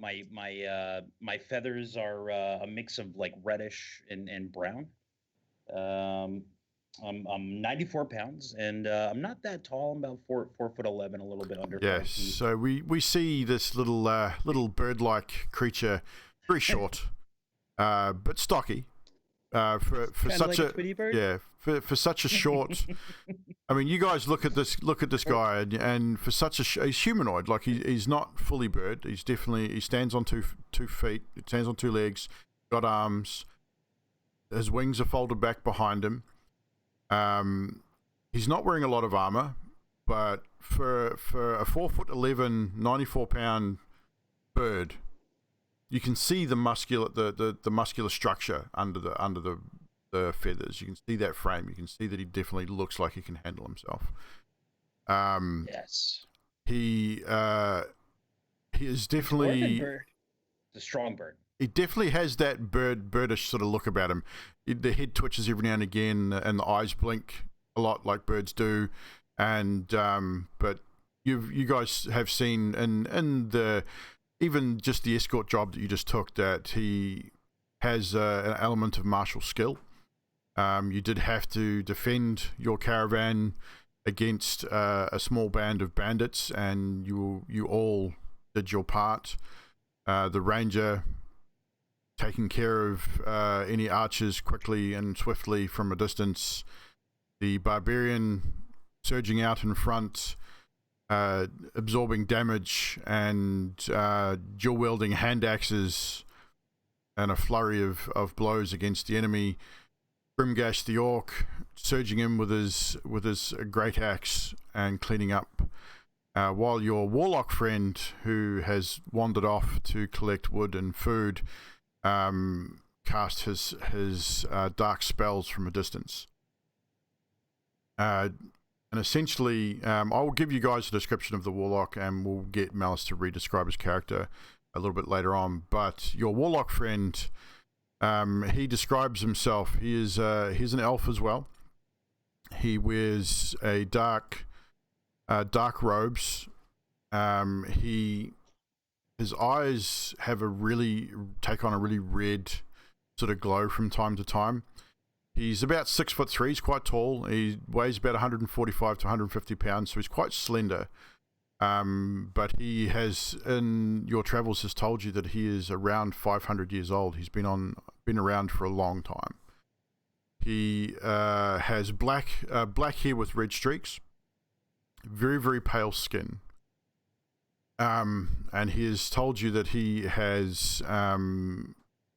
My feathers are a mix of like reddish and brown. I'm 94 pounds, and I'm not that tall. I'm about 4'11", a little bit under 5 Yes. feet. So we see this little bird-like creature, very short, but stocky. For such like a Tweety bird? for such a short. I mean, you guys look at this guy, and for such he's humanoid. Like he's not fully bird. He stands on two feet. He stands on 2 legs. Got arms. His wings are folded back behind him. He's not wearing a lot of armor, but for a 4'11", 94-pound bird, you can see the muscular structure under the feathers. You can see that frame. You can see that he definitely looks like he can handle himself. Yes. He is definitely Bird. The strong bird. He definitely has that birdish sort of look about him. The head twitches every now and again, and the eyes blink a lot like birds do. And but you guys have seen in the even just the escort job that you just took that he has an element of martial skill. You did have to defend your caravan against a small band of bandits, and you all did your part. The ranger taking care of any archers quickly and swiftly from a distance. The barbarian surging out in front, absorbing damage and dual-wielding hand axes and a flurry of blows against the enemy. Grimgash the orc surging in with his great axe and cleaning up, while your warlock friend, who has wandered off to collect wood and food, cast his dark spells from a distance. And essentially, I will give you guys a description of the warlock, and we'll get Malice to re-describe his character a little bit later on. But your warlock friend, he describes himself. He's an elf as well. He wears a dark robes. His eyes take on a really red sort of glow from time to time. He's about 6'3". He's quite tall. He weighs about 145 to 150 pounds, so he's quite slender. But he has, in your travels, has told you that he is around 500 years old. He's been around for a long time. He has black hair with red streaks, very, very pale skin. And he has told you that he has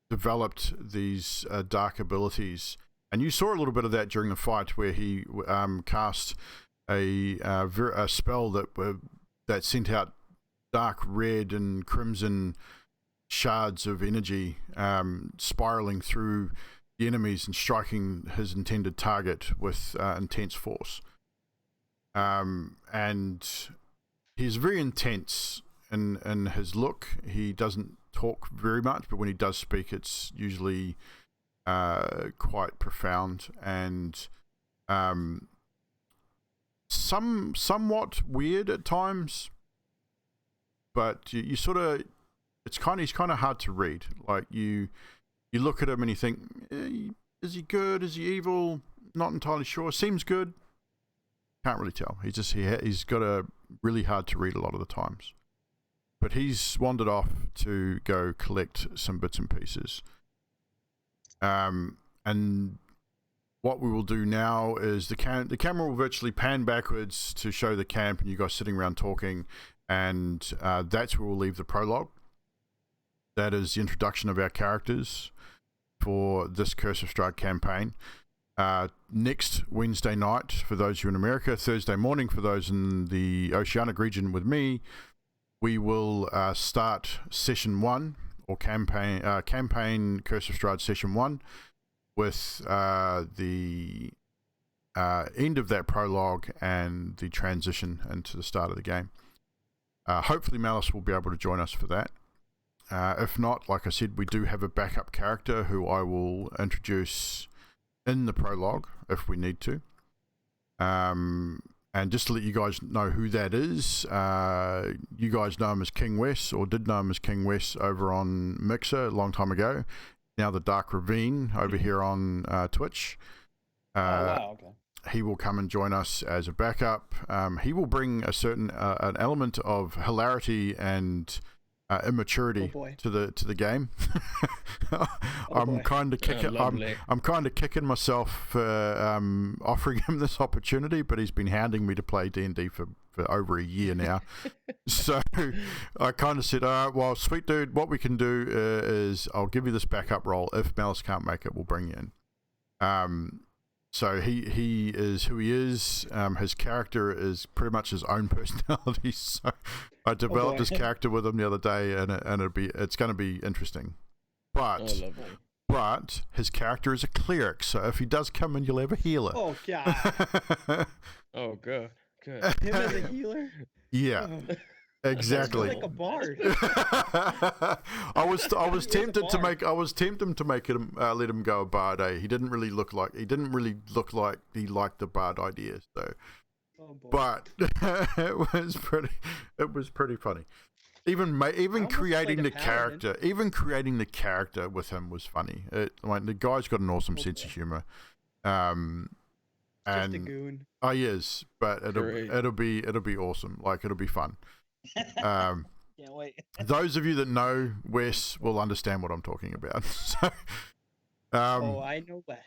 developed these dark abilities. And you saw a little bit of that during the fight, where he cast a spell that sent out dark red and crimson shards of energy spiraling through the enemies and striking his intended target with intense force. And he's very intense in his look. He doesn't talk very much, but when he does speak, it's usually quite profound and somewhat weird at times. But you sort of, he's kind of hard to read. Like you look at him and you think, is he good? Is he evil? Not entirely sure. Seems good. Can't really tell. He's got a really hard to read a lot of the times. but he's wandered off to go collect some bits and pieces. And what we will do now is the camera will virtually pan backwards to show the camp and you guys sitting around talking, and that's where we'll leave the prologue. That is the introduction of our characters for this Curse of Strahd campaign. Next Wednesday night, for those of you in America, Thursday morning for those in the Oceanic region with me, we will start session 1, or campaign Curse of Strahd session 1, with the end of that prologue and the transition into the start of the game. Hopefully Malice will be able to join us for that. If not, like I said, we do have a backup character who I will introduce in the prologue if we need to. And just to let you guys know who that is, you guys know him as King Wes, or did know him as King Wes over on Mixer a long time ago. Now the Dark Ravine over here on Twitch. Wow, okay. He will come and join us as a backup. He will bring a certain an element of hilarity and immaturity to the game. I'm kind of kicking. I'm kind of kicking myself for offering him this opportunity, but he's been hounding me to play D&D for over a year now. So I kind of said, all right, well, sweet dude, what we can do is I'll give you this backup role. If Malice can't make it, we'll bring you in. So he is who he is. His character is pretty much his own personality. So I developed his character with him the other day, and it's going to be interesting. But his character is a cleric, so if he does come in, you'll have a healer. Oh god. Oh good. Him as a healer? Yeah. Exactly. Like a bard. I was tempted to make him let him go a bard. He didn't really look like he liked the bard idea. So, but it was pretty funny. Even creating the character, with him was funny. The guy's got an awesome sense of humor. Just a goon. Oh, he is, but it'll be awesome. Like, it'll be fun. Can't wait. Those of you that know Wes will understand what I'm talking about. So, I know Wes.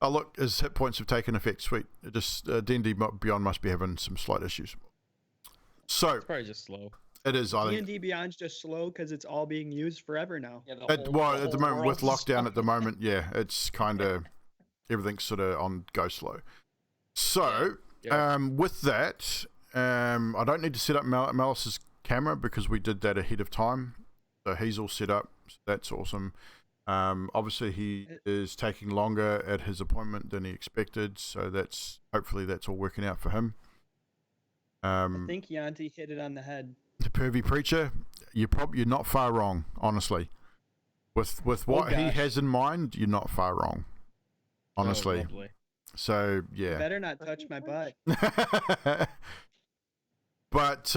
Oh look, his hit points have taken effect. Sweet. Just D&D Beyond must be having some slight issues. So It's probably just slow. it is. I think. D&D Beyond's just slow because it's all being used forever now. Yeah, At the moment with lockdown, at the moment, yeah, it's kind of everything's sort of on go slow. So with that. I don't need to set up Malice's camera because we did that ahead of time. So he's all set up. So that's awesome. Obviously, he is taking longer at his appointment than he expected. So hopefully that's all working out for him. I think Yanti hit it on the head. The pervy preacher, you're not far wrong, honestly. With what he has in mind, you're not far wrong, honestly. Oh, so yeah. You better not touch my butt. But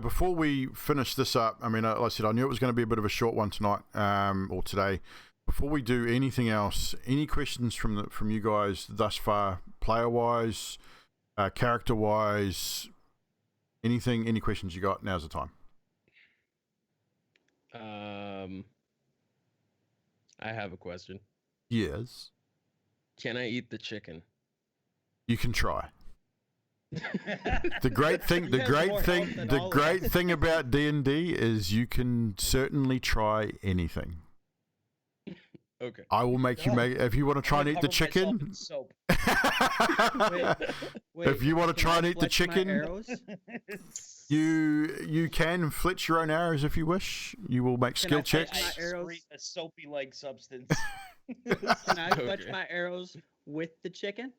before we finish this up, I mean, like I said, I knew it was going to be a bit of a short one tonight, or today. Before we do anything else, any questions from you guys thus far, player wise, character wise, anything? Any questions you got? Now's the time. I have a question. Yes. Can I eat the chicken? You can try. The great thing about D&D is you can certainly try anything. Okay. I will make you if you want to try and eat the chicken. If you want to try and eat the chicken, you can fletch your own arrows if you wish. You will make skill checks. A soapy-like substance. Can I fletch my arrows with the chicken?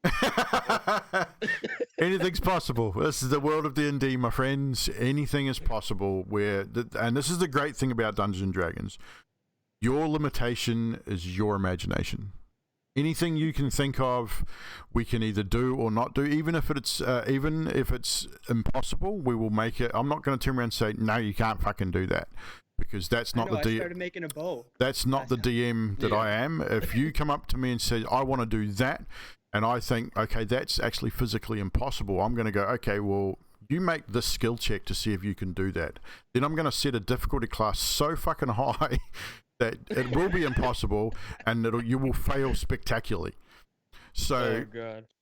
Anything's possible. This is the world of D&D, my friends. Anything is possible. And this is the great thing about Dungeons and Dragons. Your limitation is your imagination. Anything you can think of, we can either do or not do. Even if it's impossible, we will make it. I'm not going to turn around and say, no, you can't fucking do that. Because that's not I started making a bow. That's not the DM that I am. If you come up to me and say, I want to do that, and I think, okay, that's actually physically impossible, I'm going to go, okay, well, you make this skill check to see if you can do that. Then I'm going to set a difficulty class so fucking high that it will be impossible, and you will fail spectacularly. So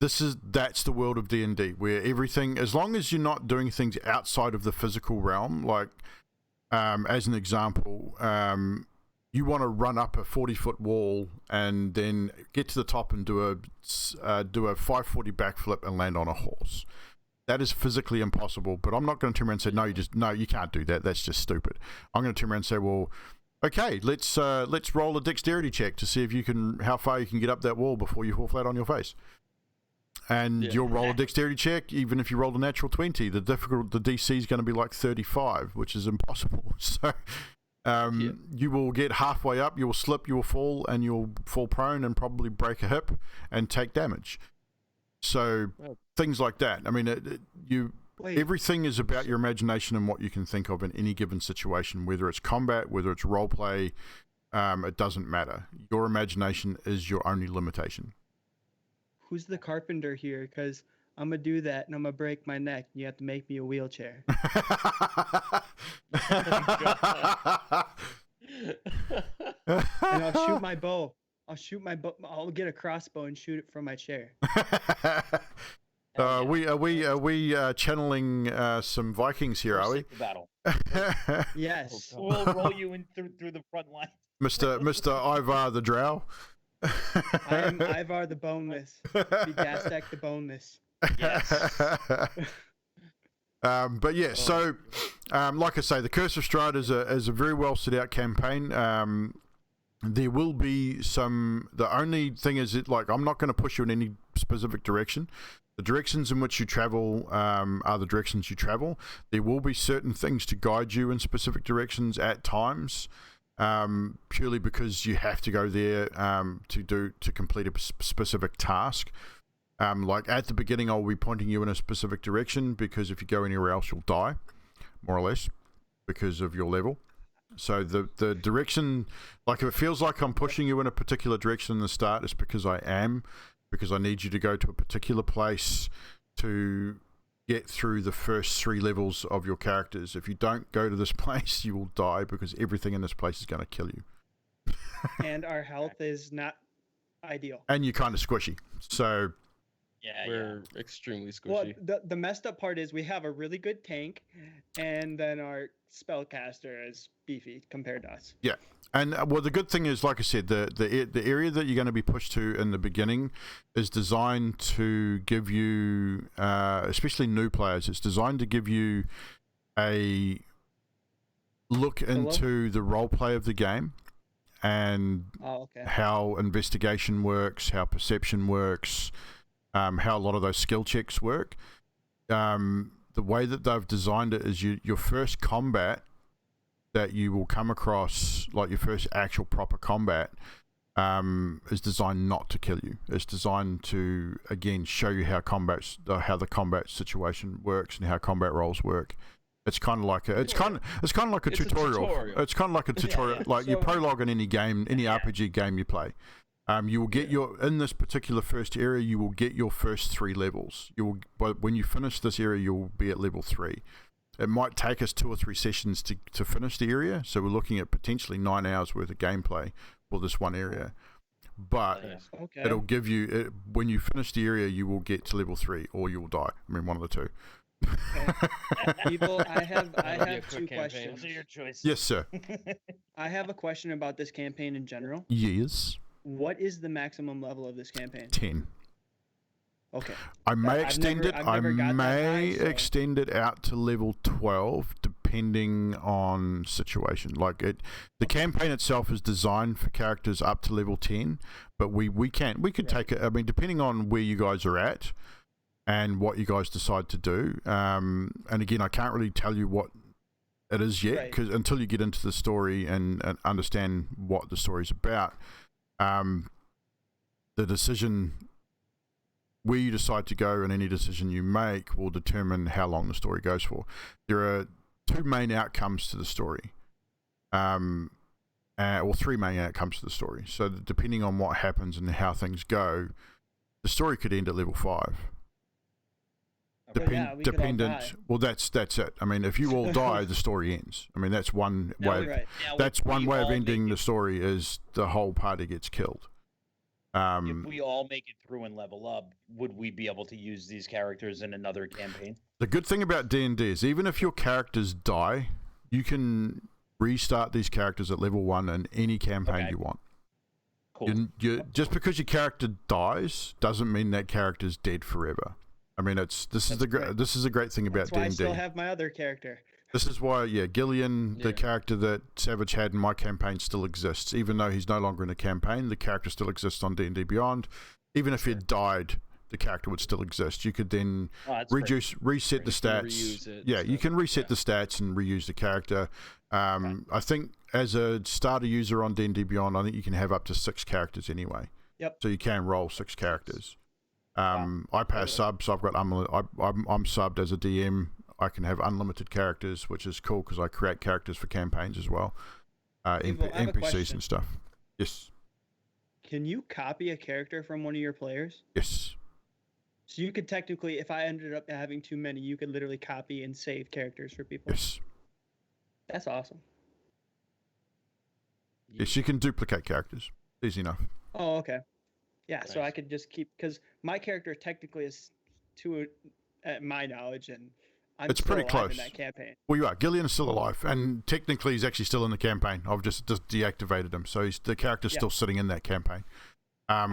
that's the world of D&D, where everything, as long as you're not doing things outside of the physical realm, like as an example, you want to run up a 40-foot wall and then get to the top and do a 540 backflip and land on a horse. That is physically impossible. But I'm not going to turn around and say no, you can't do that. That's just stupid. I'm going to turn around and say, well, okay, let's roll a dexterity check to see if how far you can get up that wall before you fall flat on your face. And you'll roll a dexterity check, even if you rolled a natural 20. The DC is going to be like 35, which is impossible. So you will get halfway up, you will slip, you will fall, and you'll fall prone and probably break a hip and take damage. So things like that. I mean, everything is about your imagination and what you can think of in any given situation, whether it's combat, whether it's role play, it doesn't matter. Your imagination is your only limitation. Who's the carpenter here? Because I'm going to do that and I'm going to break my neck. You have to make me a wheelchair. And I'll shoot my bow. I'll get a crossbow and shoot it from my chair. Are we channeling some Vikings here, are we? Battle. Yes. We'll roll you in through the front line. Mr. Ivar the Drow. I am Ivar the Boneless. Bedastek the Boneless. Yes. But yeah, so like I say, the Curse of Strahd is a very well set out campaign. There will be some. The only thing is, I'm not going to push you in any specific direction. The directions in which you travel are the directions you travel. There will be certain things to guide you in specific directions at times, purely because you have to go there to complete a specific task. Like at the beginning, I'll be pointing you in a specific direction, because if you go anywhere else, you'll die, more or less, because of your level. So the direction, like if it feels like I'm pushing you in a particular direction in the start, it's because I am, because I need you to go to a particular place to get through the first 3 levels of your characters. If you don't go to this place, you will die, because everything in this place is going to kill you. And our health is not ideal. And you're kind of squishy. So we're extremely squishy. Well, the messed up part is we have a really good tank, and then our spellcaster is beefy compared to us. Yeah. And well, the good thing is, like I said, the area that you're going to be pushed to in the beginning is designed to give you, especially new players, it's designed to give you a look into the role play of the game, and how investigation works, how perception works, how a lot of those skill checks work. The way that they've designed it is your first combat that you will come across, like your first actual proper combat, is designed not to kill you. It's designed to, again, show you how the combat situation works and how combat roles work. It's kind of like a tutorial. It's kind of like a tutorial, like your prologue in any game, any RPG game you play. You will get in this particular first area, you will get your first 3 levels. But when you finish this area, you'll be at level 3. It might take us 2 or 3 sessions to finish the area, so we're looking at potentially 9 hours worth of gameplay for this one area. But it'll give you, when you finish the area, you will get to level 3, or you will die. I mean, one of the two. People, I have 2 questions. Those are your choices. Yes, sir. I have a question about this campaign in general. Yes. What is the maximum level of this campaign? 10. Okay. I may extend it out to level 12, depending on situation. Like the campaign itself is designed for characters up to level 10, but we could take it. I mean, depending on where you guys are at and what you guys decide to do. And again, I can't really tell you what it is yet, because until you get into the story and understand what the story's about, the decision where you decide to go and any decision you make will determine how long the story goes for. There are 2 main outcomes to the story, or 3 main outcomes to the story. So depending on what happens and how things go, the story could end at level 5. yeah, we could all die. dependent. Well, that's it. I mean, if you all die, the story ends. I mean, that's one way. Right. That's one way of ending the story is the whole party gets killed. If we all make it through and level up, would we be able to use these characters in another campaign? The good thing about D&D is even if your characters die, you can restart these characters at level 1 in any campaign you want. Cool. Just because your character dies doesn't mean that character's dead forever. I mean, this is a great thing about That's why D&D. I still have my other character. This is why, Gillian, the character that Savage had in my campaign, still exists. Even though he's no longer in the campaign, the character still exists on D&D Beyond. Even if he had died, the character would still exist. You could then reset the stats. You can reset the stats and reuse the character. I think as a starter user on D&D Beyond, I think you can have up to 6 characters anyway. Yep. So you can roll 6 characters. I pay a sub, so I've got I'm subbed as a DM. I can have unlimited characters, which is cool because I create characters for campaigns as well, NPCs and stuff. Yes. Can you copy a character from one of your players? Yes. So you could technically, if I ended up having too many, you could literally copy and save characters for people. Yes. That's awesome. Yes, you can duplicate characters. Easy enough. Oh, okay. Yeah, Nice. so I could just keep, because my character technically is at my knowledge, and I'm It's still pretty alive close. in that campaign. Well, you are. Gillian is still alive, and technically he's actually still in the campaign. I've just deactivated him, so the character's still sitting in that campaign.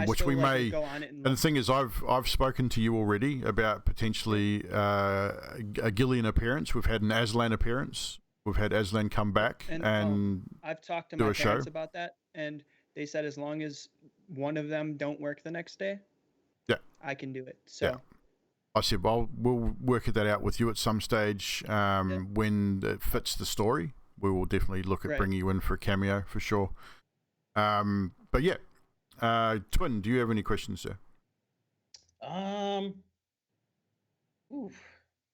Which we may. Go on it and And the thing is, I've spoken to you already about potentially a Gillian appearance. We've had an Aslan appearance. We've had Aslan come back and I've talked to do my a parents show. about that, and they said as long as one of them don't work the next day, I can do it. So. Yeah. I said, well, we'll work that out with you at some stage when it fits the story. We will definitely look at bringing you in for a cameo for sure. But yeah, Twin, do you have any questions, sir?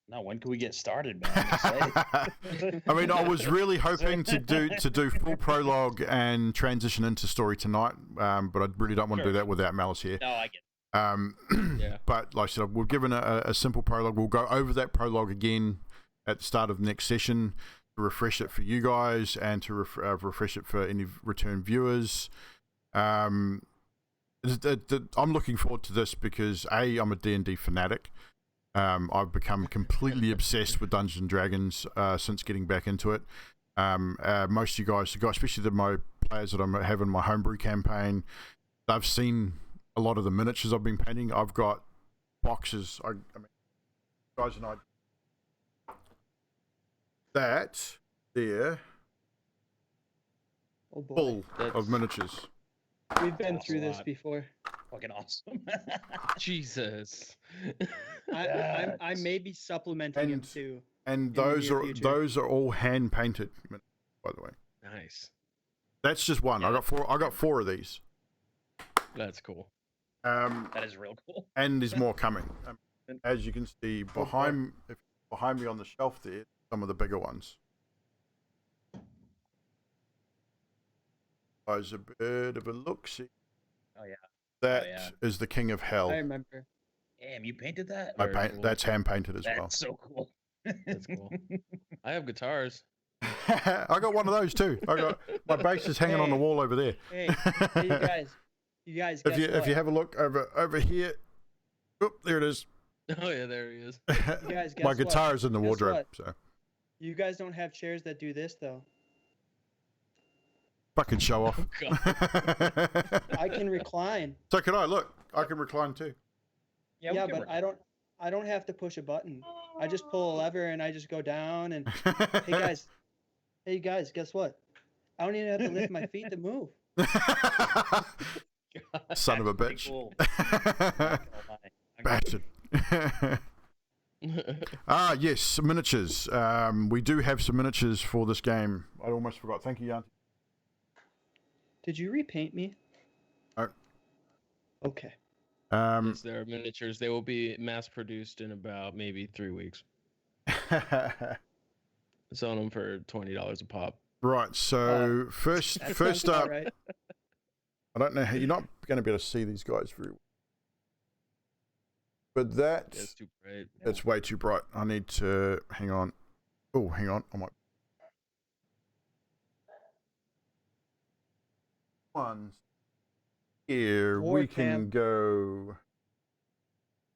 No, when can we get started, man? I'm excited. I mean, I was really hoping to do full prologue and transition into story tonight, but I really don't want to do that without Malice here. No, I get it. But like I said, we've given a simple prologue. We'll go over that prologue again at the start of the next session to refresh it for you guys and to refresh it for any return viewers. I'm looking forward to this because I'm a D&D fanatic. I've become completely obsessed with Dungeons & Dragons since getting back into it. Most of you guys, especially my players that I have in my homebrew campaign, they've seen a lot of the miniatures I've been painting. I've got boxes. I mean, guys and I. That there, full of miniatures. We've been through this before. Fucking awesome. Jesus. I may be supplementing him too. And those are all hand painted, by the way. Nice. That's just one. I got four of these. That's cool. That is real cool. And there's more coming. As you can see behind me on the shelf there, some of the bigger ones. There's a bit of a look-see. Oh yeah. That is the King of Hell. I remember. Damn, you painted that? Cool. That's hand painted as well. That's so cool. That's cool. I have guitars. I got one of those too. I got my bass is hanging on the wall over there. Hey, you guys. If you have a look over here, oop, there it is. Oh yeah, there he is. You guys, my guitar what? is in the Guess wardrobe. what? So You guys don't have chairs that do this though. fucking show off. Oh, I can recline. So can I? Look, I can recline too. Yeah, but I don't have to push a button. I just pull a lever and I just go down and hey guys, guess what? I don't even have to lift my feet to move. Son of a bitch. Cool. Bastard. Yes, miniatures. We do have some miniatures for this game. I almost forgot. Thank you, Yanti. Did you repaint me? No. Okay. Yes, there are miniatures. They will be mass produced in about maybe 3 weeks. Selling them for $20 a pop. Right. So first up, right. I don't know how you're not going to be able to see these guys very well. But That's too bright. it's way too bright. I need to hang on. Oh, hang on. I might. Ones. Here we can go.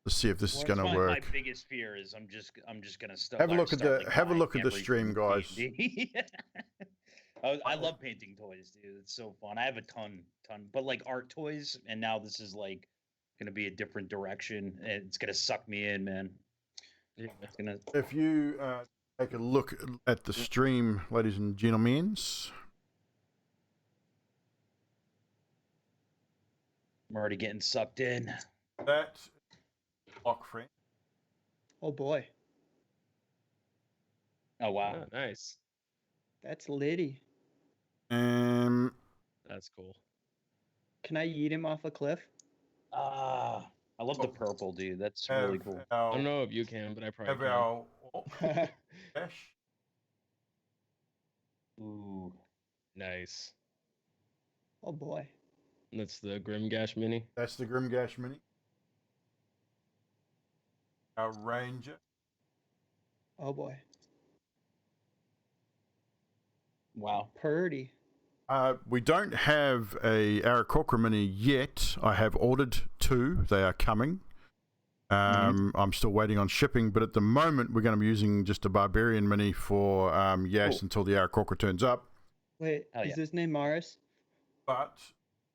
Let's see if this is going to work. My biggest fear is I'm just gonna start. Have a look at the stream, guys. I love painting toys, dude. It's so fun. I have a ton, but like art toys, and now this is like gonna be a different direction. And it's gonna suck me in, man. Yeah, it's gonna. If you take a look at the stream, ladies and gentlemen. I'm already getting sucked in. That lock friend. Oh boy, Oh wow. Oh, nice. that's litty. That's cool. Can I yeet him off a cliff? I love the purple, dude. That's really cool. I don't know if you can, but I probably Have can. our dash. Ooh. Nice. Oh boy. That's the Grimgash mini. That's the Grimgash mini. Our ranger. Oh boy. Wow. Purdy. We don't have a Aarakocra mini yet. I have ordered 2. They are coming. I'm still waiting on shipping, but at the moment we're going to be using just a Barbarian mini for Yas until the Aarakocra turns up. Wait, is this name Maris? But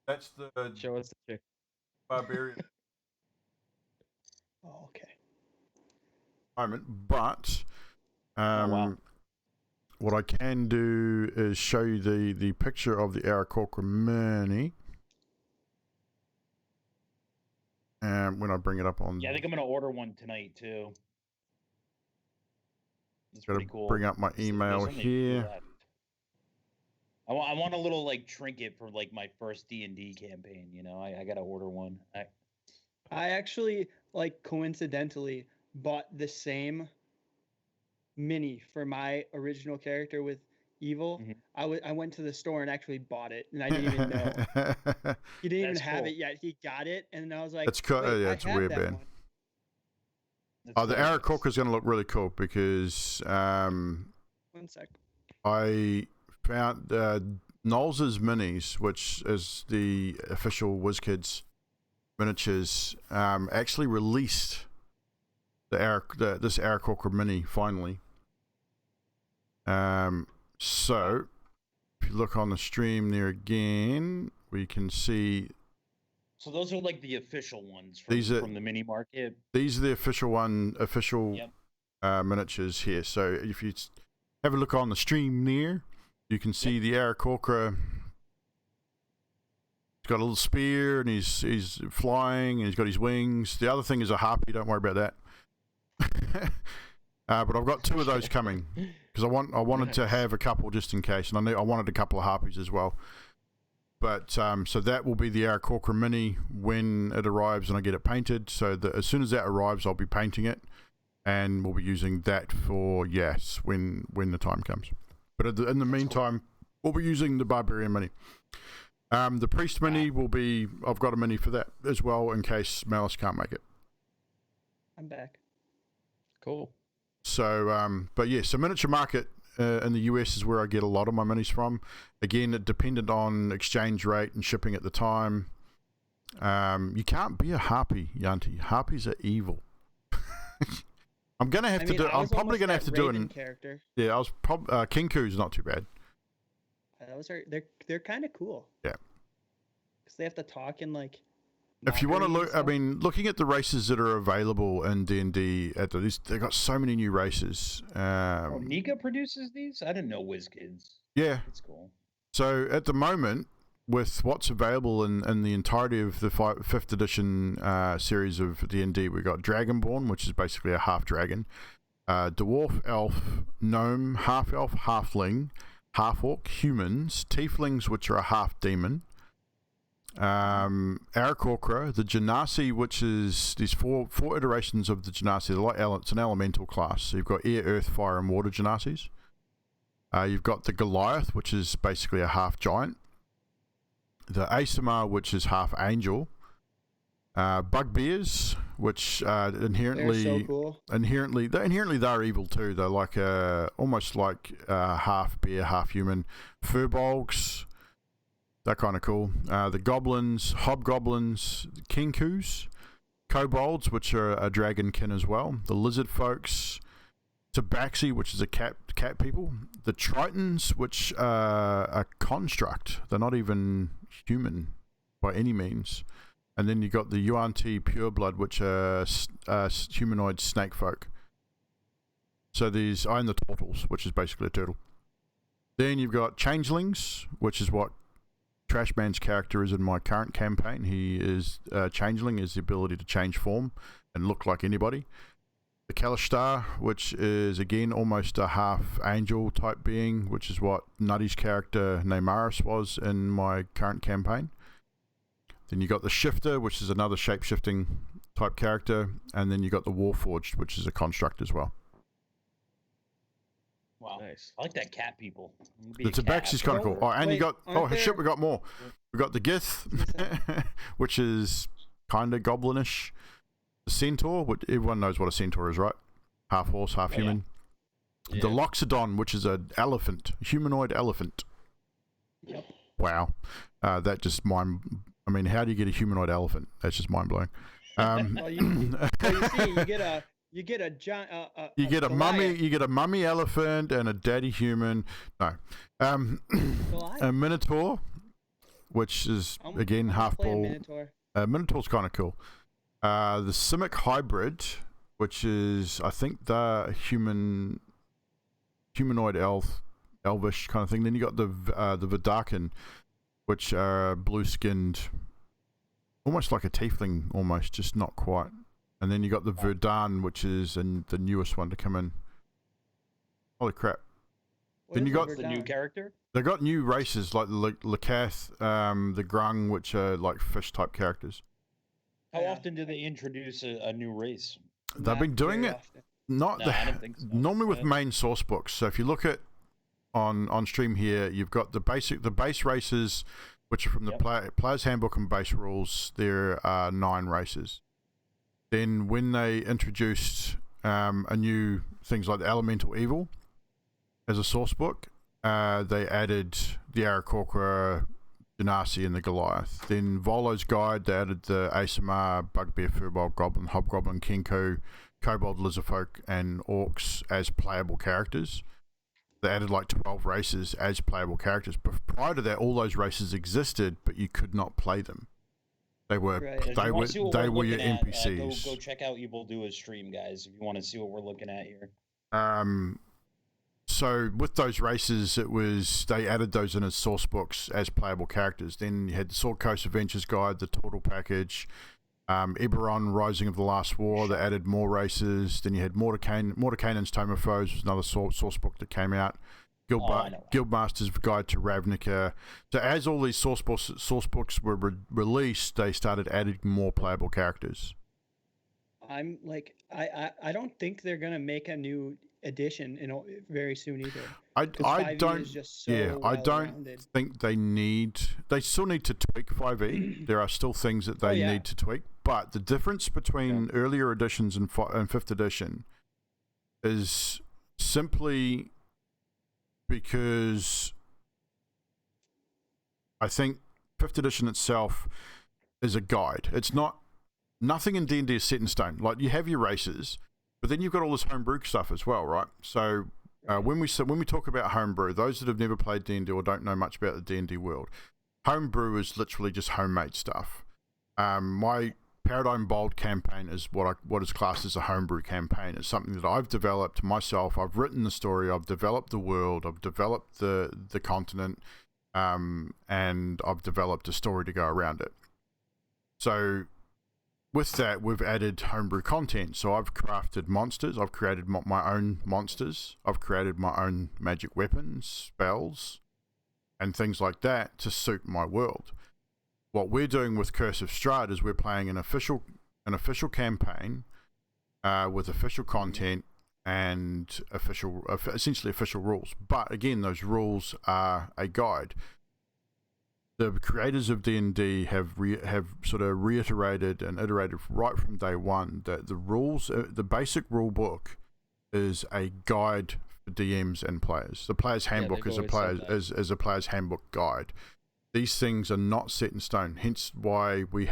that's the Show us the chick. Barbarian Oh, okay. moment. But wow. what I can do is show you the picture of the Aarakocra mini. When I bring it up on... Yeah, I think I'm going to order one tonight, too. That's Gotta pretty cool. bring up my email here. I want a little, like, trinket for, like, my first D&D campaign, you know? I got to order one. I actually, like, coincidentally bought the same mini for my original character with Evil. Mm-hmm. I went to the store and actually bought it, and I didn't even know. He didn't even have it yet. He got it, and I was like, It's cool. "Wait, Yeah, I it's have weird, that man. one." Oh, the Aarakocra is going to look really cool because 1 sec. I found Knowles' minis, which is the official WizKids miniatures, actually released this Aarakocra mini finally. So if you look on the stream there again, we can see. So those are like the official ones from the mini market. These are the official miniatures here. So if you have a look on the stream there, you can see the Aarakocra. He's got a little spear and he's flying and he's got his wings. The other thing is a harpy. Don't worry about that. But I've got 2 of those coming because I wanted to have a couple just in case, and I wanted a couple of harpies as well. But so that will be the Aarakocra mini when it arrives and I get it painted. So as soon as that arrives, I'll be painting it, and we'll be using that for when the time comes. But in the meantime, we'll be using the Barbarian mini. The Priest mini will be. I've got a mini for that as well in case Malice can't make it. I'm back. Cool. So, but yeah, so Miniature Market in the US is where I get a lot of my minis from. Again, it depended on exchange rate and shipping at the time. You can't be a harpy, Yanti. Harpies are evil. I'm gonna have to do. I'm probably gonna have to do an character. Yeah, I was Kinku's not too bad. Those are they're kind of cool. Yeah. Because they have to talk in like. If you want to look, I mean, looking at the races that are available in D&D, they've got so many new races. Nika produces these? I didn't know WizKids. Yeah. That's cool. So at the moment, with what's available in the entirety of the 5th edition series of D&D, we've got Dragonborn, which is basically a half-dragon, dwarf, elf, gnome, half-elf, halfling, half-orc, humans, tieflings, which are a half-demon, Aarakocra, the Genasi, which is these four iterations of the Genasi. It's an elemental class. So you've got air, earth, fire, and water Genasis. You've got the Goliath, which is basically a half giant. The Asimar, which is half angel. Bugbears, which They're inherently so cool. they're evil too. They're like almost like half bear, half human. Furbolgs, they're kind of cool. The goblins, hobgoblins, kinkus, kobolds, which are a dragonkin as well. The lizard folks, tabaxi, which is a cat people. The tritons, which are a construct. They're not even human by any means. And then you got the Yuan-Ti pureblood, which are humanoid snake folk. So these, and the turtles, which is basically a turtle. Then you've got changelings, which is what Trashman's character is in my current campaign. He is changeling, is the ability to change form and look like anybody. The Kalishtar, which is again almost a half angel type being, which is what Nutty's character Neymaris was in my current campaign. Then you got the Shifter, which is another shape-shifting type character, and then you got the Warforged, which is a construct as well. Wow, Nice. I like that cat people. The Tabaxi's kind of cool. Oh, and Wait, you got aren't shit, there- we got more. We got the Gith, which is kind of goblinish. The Centaur, which everyone knows what a Centaur is, right? Half horse, half human. Yeah. The Loxodon, which is an elephant, humanoid elephant. Yep. Wow, that just I mean, how do you get a humanoid elephant? That's just mind blowing. Well, you see, you get a giant. You get a mummy. Goliath. You get a mummy elephant and a daddy human. No, Goliath. a minotaur, which is I'm- again I'm half playing bull. Minotaur. Minotaur's kind of cool. The Simic hybrid, which is I think the humanoid elvish kind of thing. Then you got the Vidakan, which are blue-skinned, almost like a tiefling, almost, just not quite. And then you got the Verdan, which is the newest one to come in. Holy crap! What Then is you got a The new Verdun? character. They got new races like the Lakath, the Grung, which are like fish-type characters. How Yeah. often do they introduce a new race? They've Not been doing very it. often. Not No, the, I don't think so. normally with Yeah. main source books. So if you look at on stream here, you've got the base races, which are from the Yep. player's handbook and base rules. There are 9 races. Then when they introduced a new things like the Elemental Evil as a source book, they added the Aarakocra, Genasi, and the Goliath. Then Volo's Guide, they added the ASMR, Bugbear, Furbolg, Goblin, Hobgoblin, Kenku, Kobold, Lizardfolk, and Orcs as playable characters. They added like 12 races as playable characters. But prior to that, all those races existed, but you could not play them. They were Right. If you wanna see what they we're were your looking at, NPCs. Go check out Evldoa's stream, guys, if you want to see what we're looking at here. So with those races, they added those in as source books as playable characters. Then you had the Sword Coast Adventures Guide, the Turtle Package, Eberron, Rising of the Last War. They added more races. Then you had Mordekainen's Tome of Foes, was another source book that came out. I know. Guildmaster's Guide to Ravnica. So as all these source books were released, they started adding more playable characters. I'm like, I don't think they're gonna make a new edition very soon either. I 5e don't. is just so I don't well-rounded. think they still need to tweak 5e. There are still things that they yeah. need to tweak, but the difference between earlier editions and 5th edition is simply because I think 5th edition itself is a guide. It's nothing in D&D is set in stone. Like, you have your races, but then you've got all this homebrew stuff as well, right? So when we talk about homebrew, those that have never played D&D or don't know much about the D&D world, homebrew is literally just homemade stuff. My Paradigm Bold campaign is what is classed as a homebrew campaign. It's something that I've developed myself. I've written the story. I've developed the world. I've developed the continent, and I've developed a story to go around it. So with that, we've added homebrew content. So I've crafted monsters. I've created my own monsters. I've created my own magic weapons, spells, and things like that to suit my world. What we're doing with Curse of Strahd is we're playing an official campaign with official content and essentially official rules. But again, those rules are a guide. the creators of D&D have sort of reiterated and iterated right from day one that the rules, the basic rule book, is a guide for DMs and players. The player's handbook is a player's handbook guide. These things are not set in stone. Hence why we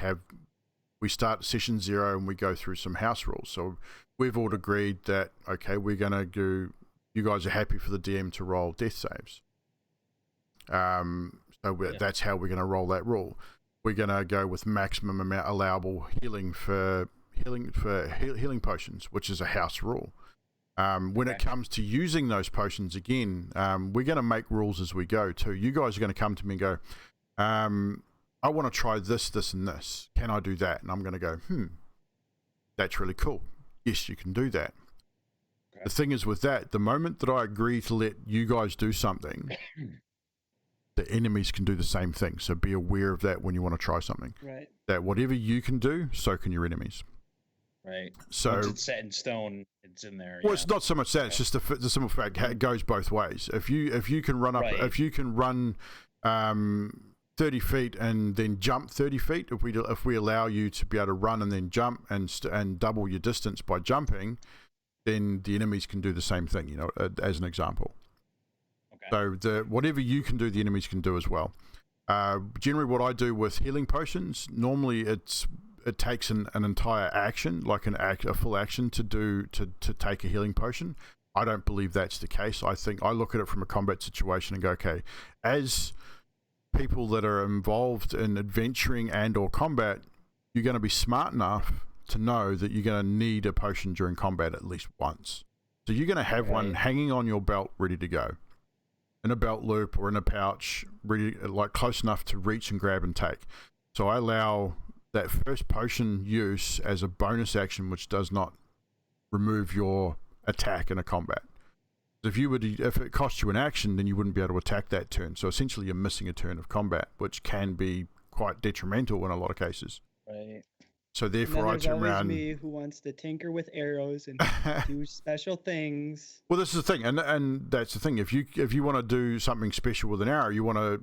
start session 0 and we go through some house rules. So we've all agreed that okay, we're gonna do. You guys are happy for the DM to roll death saves. That's how we're going to roll that rule. We're going to go with maximum amount allowable healing healing potions, which is a house rule. When it comes to using those potions again, we're going to make rules as we go too. You guys are going to come to me and go, I want to try this, this, and this. Can I do that? And I'm going to go, that's really cool. Yes, you can do that. Okay. The thing is with that, the moment that I agree to let you guys do something, the enemies can do the same thing. So be aware of that when you want to try something. Right. That whatever you can do, so can your enemies. Right. So once it's set in stone, it's in there. Well, it's not so much that. It's just the simple fact it goes both ways. If you can run up, if you can run 30 feet and then jump 30 feet, if we allow you to be able to run and then jump and double your distance by jumping, then the enemies can do the same thing. You know, as an example. So whatever you can do, the enemies can do as well. Generally, what I do with healing potions, normally it takes an entire action, like a full action to take a healing potion. I don't believe that's the case. I look at it from a combat situation and go, okay, as people that are involved in adventuring and or combat, you're going to be smart enough to know that you're going to need a potion during combat at least once. So you're going to have one hanging on your belt ready to go. In a belt loop or in a pouch, really like close enough to reach and grab and take. So I allow that first potion use as a bonus action, which does not remove your attack in a combat. If it costs you an action, then you wouldn't be able to attack that turn. So essentially, you're missing a turn of combat, which can be quite detrimental in a lot of cases. Right. So therefore, I turn around. Me who wants to tinker with arrows and do special things. Well, this is the thing, and that's the thing. If you want to do something special with an arrow, you want to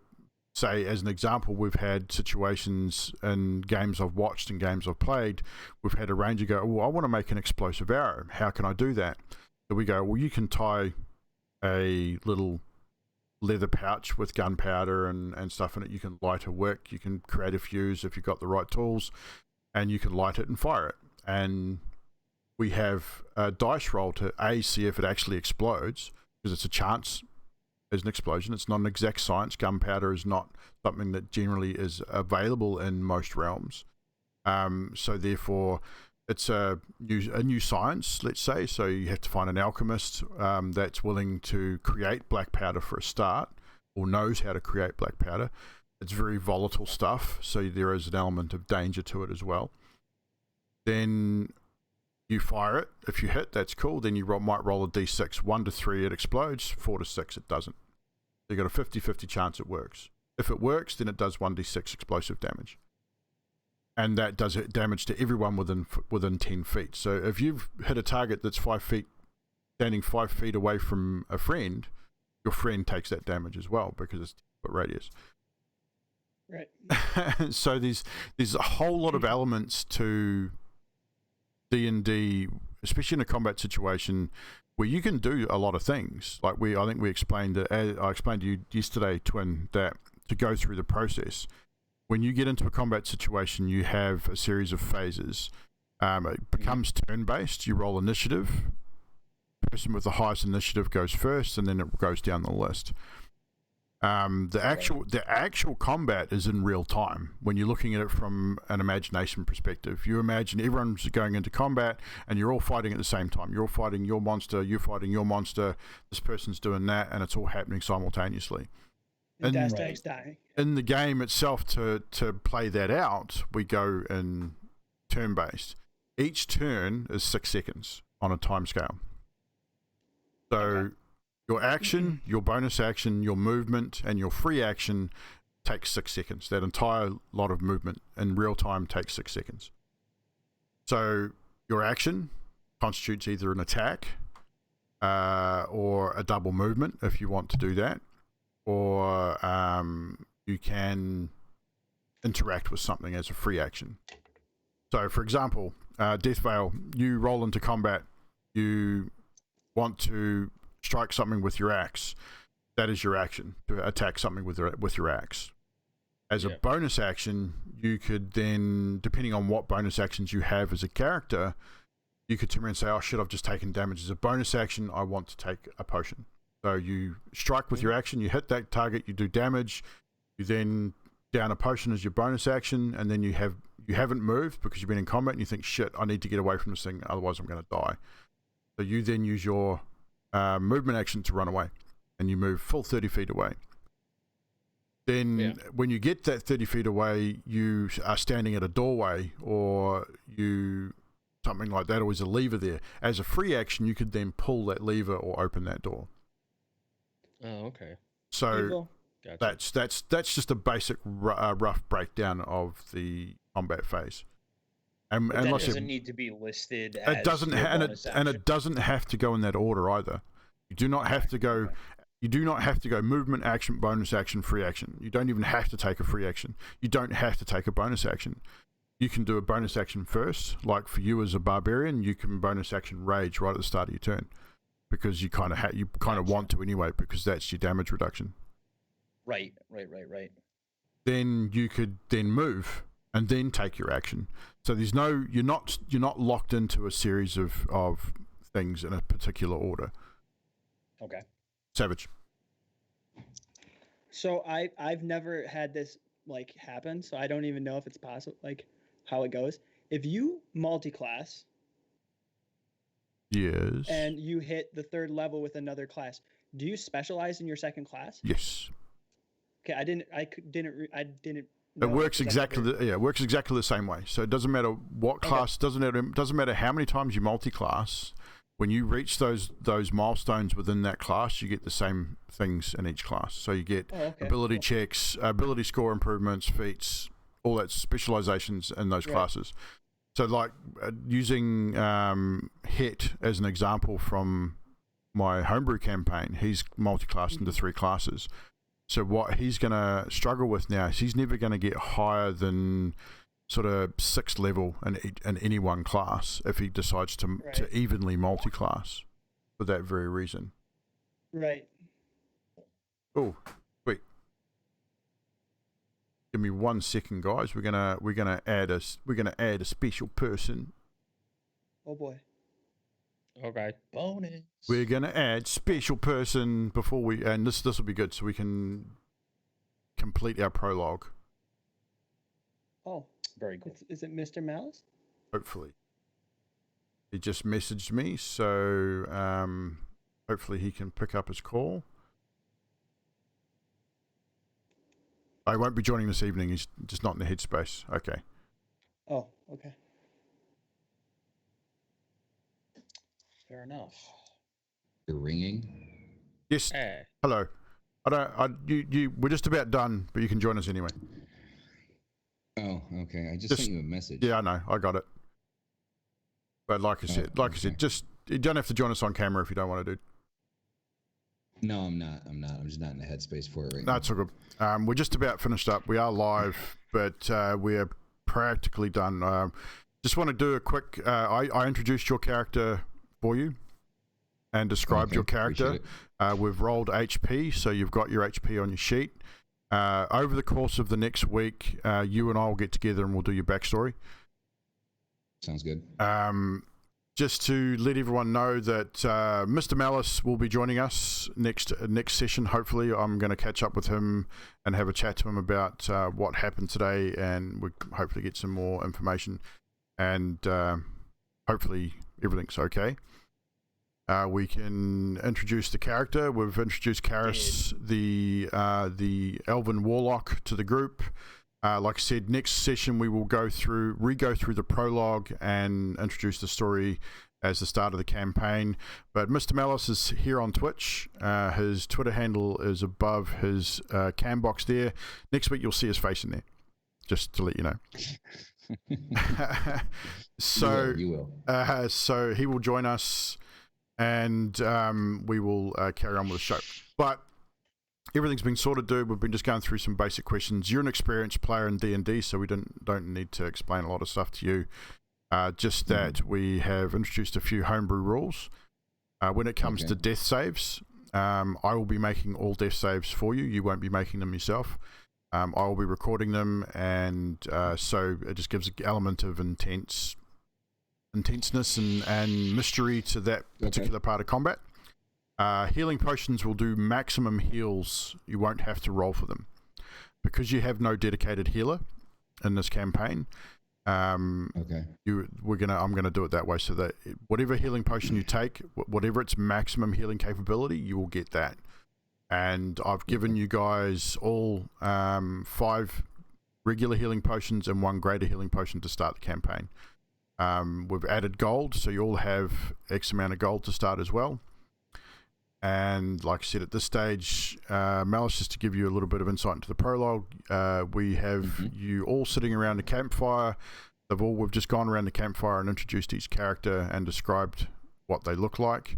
say, as an example, we've had situations in games I've watched and games I've played. We've had a ranger go, "Oh, I want to make an explosive arrow. How can I do that?" So we go, "Well, you can tie a little leather pouch with gunpowder and stuff in it. You can light a wick. You can create a fuse if you've got the right tools." And you can light it and fire it. And we have a dice roll to see if it actually explodes, because it's a chance as an explosion. It's not an exact science. Gunpowder is not something that generally is available in most realms. So therefore, it's a new science, let's say. So you have to find an alchemist that's willing to create black powder for a start, or knows how to create black powder. It's very volatile stuff, so there is an element of danger to it as well. Then you fire it. If you hit, that's cool. Then you might roll a d6. 1 to 3, it explodes. 4 to 6, it doesn't. So you got a 50-50 chance it works. If it works, then it does 1d6 explosive damage. And that does damage to everyone within 10 feet. So if you've hit a target that's 5 feet, standing 5 feet away from a friend, your friend takes that damage as well, because it's 10-foot radius. Right. So there's a whole lot of elements to D&D, especially in a combat situation, where you can do a lot of things. Like I think we explained it. I explained to you yesterday, Twin, that to go through the process, when you get into a combat situation, you have a series of phases. It becomes turn-based. You roll initiative. The person with the highest initiative goes first, and then it goes down the list. The actual combat is in real time. When you're looking at it from an imagination perspective, you imagine everyone's going into combat and you're all fighting at the same time. You're all fighting your monster, you're fighting your monster, this person's doing that, and it's all happening simultaneously. And Dastag's dying. In the game itself, to play that out, we go in turn-based. Each turn is 6 seconds on a time scale. So your action, your bonus action, your movement, and your free action takes 6 seconds. That entire lot of movement in real time takes 6 seconds. So your action constitutes either an attack or a double movement if you want to do that, or you can interact with something as a free action. So, for example, Death Veil, you roll into combat, you want to strike something with your axe. That is your action, to attack something with your axe. As a bonus action, you could then, depending on what bonus actions you have as a character, you could turn around and say, oh shit, I've just taken damage. As a bonus action, I want to take a potion. So you strike with your action, you hit that target, you do damage, you then down a potion as your bonus action, and then you haven't moved because you've been in combat and you think, shit, I need to get away from this thing, otherwise I'm going to die. So you then use your movement action to run away, and you move full 30 feet away. Then when you get that 30 feet away, you are standing at a doorway or something like that, or there's a lever there. As a free action, you could then pull that lever or open that door. Oh, okay. So Gotcha. that's just a basic rough breakdown of the combat phase. And But that like I said, doesn't need to be listed as it doesn't, your and bonus it action. doesn't have to go in that order either. You do not have to go. You do not have to go movement action, bonus action, free action. You don't even have to take a free action. You don't have to take a bonus action. You can do a bonus action first. Like for you as a barbarian, you can bonus action rage right at the start of your turn, because you kind of want to anyway, because that's your damage reduction. Right. Then you could then move and then take your action. So there's no, you're not locked into a series of things in a particular order. Okay. Savage. So I've never had this like happen, so I don't even know if it's possible, like how it goes. If you multi-class Yes. and you hit the 3rd level with another class, do you specialize in your second class? Yes. Okay, I didn't. It know works because I've never- exactly. It works exactly the same way. So it doesn't matter what class. Doesn't matter how many times you multi-class. When you reach those milestones within that class, you get the same things in each class. So you get ability checks, ability score improvements, feats, all that specializations in those classes. So like using Het as an example from my homebrew campaign, he's multi-classed into 3 classes. So what he's going to struggle with now is he's never going to get higher than sort of 6th level in any one class if he decides to evenly multi-class for that very reason. Right. Oh, wait. Give me 1 second, guys. We're gonna add a special person. Oh boy. Okay. Bonus. We're gonna add special person before we, and this will be good, so we can complete our prologue. Oh, Very cool. is it Mr. Malice? Hopefully, he just messaged me, so hopefully he can pick up his call. I won't be joining this evening. He's just not in the headspace. Okay. Oh, okay. Fair enough. You're ringing. Yes. Hey. Hello. We're just about done, but you can join us anyway. Oh, okay. I just sent you a message. Yeah, I know. I got it. But like I said, just you don't have to join us on camera if you don't want to do. No, I'm not. I'm just not in the headspace for it right No, now. it's all good. We're just about finished up. We are live, but we're practically done. Just want to do a quick. I introduced your character for you and described your character. We've rolled HP, so you've got your HP on your sheet. Over the course of the next week, you and I will get together and we'll do your backstory. Sounds good. Just to let everyone know that Mr. Malice will be joining us next session. Hopefully, I'm going to catch up with him and have a chat to him about what happened today, and we hopefully get some more information. And hopefully, everything's okay. We can introduce the character. We've introduced Karis, the Elven Warlock, to the group. Like I said, next session we will re-go through the prologue and introduce the story as the start of the campaign. But Mr. Malice is here on Twitch. His Twitter handle is above his cam box there. Next week you'll see his face in there, just to let you know. So You will. So he will join us, and we will carry on with the show. But everything's been sorted, dude. We've been just going through some basic questions. You're an experienced player in D&D, so we don't need to explain a lot of stuff to you. Just that we have introduced a few homebrew rules. When it comes to death saves, I will be making all death saves for you. You won't be making them yourself. I will be recording them, and so it just gives an element of intenseness and mystery to that particular part of combat. Healing potions will do maximum heals. You won't have to roll for them. Because you have no dedicated healer in this campaign, I'm gonna do it that way, so that whatever healing potion you take, whatever its maximum healing capability, you will get that. And I've given you guys all 5 regular healing potions and 1 greater healing potion to start the campaign. We've added gold, so you all have X amount of gold to start as well. And like I said, at this stage, Malice, just to give you a little bit of insight into the prologue, we have you all sitting around a campfire. We've just gone around the campfire and introduced each character and described what they look like.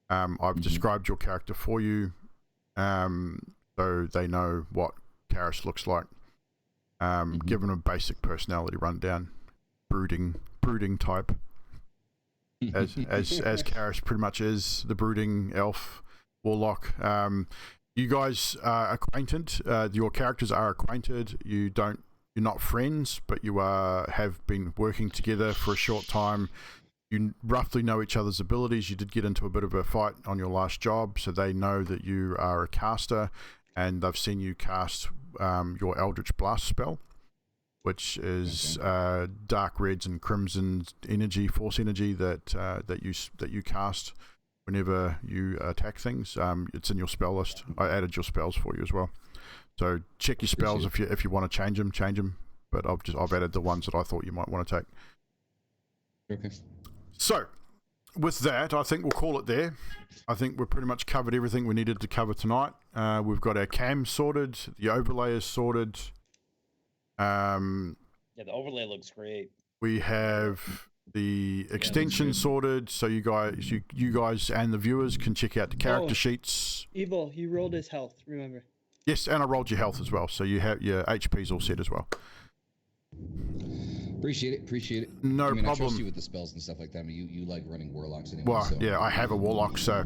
I've described your character for you, so they know what Karis looks like. Given a basic personality rundown, brooding type. as Karis pretty much is, the brooding elf warlock. You guys are acquainted. Your characters are acquainted. You're not friends, but you have been working together for a short time. You roughly know each other's abilities. You did get into a bit of a fight on your last job, so they know that you are a caster, and they've seen you cast your Eldritch Blast spell, which is dark reds and crimson energy, force energy that you cast whenever you attack things. It's in your spell list. I added your spells for you as well. So check your spells if you want to change them. But I've added the ones that I thought you might want to take. Okay. So with that, I think we'll call it there. I think we've pretty much covered everything we needed to cover tonight. We've got our cam sorted. The overlay is sorted. Yeah, the overlay looks great. We have the extension sorted, so you guys and the viewers can check out the character sheets. Evil, he rolled his health, remember? Yes, and I rolled your health as well, so you have your HP's all set as well. Appreciate it. No I problem. trust you with the spells and stuff like that. I mean, you like running warlocks anyway. Well, so. yeah, I have a warlock, so.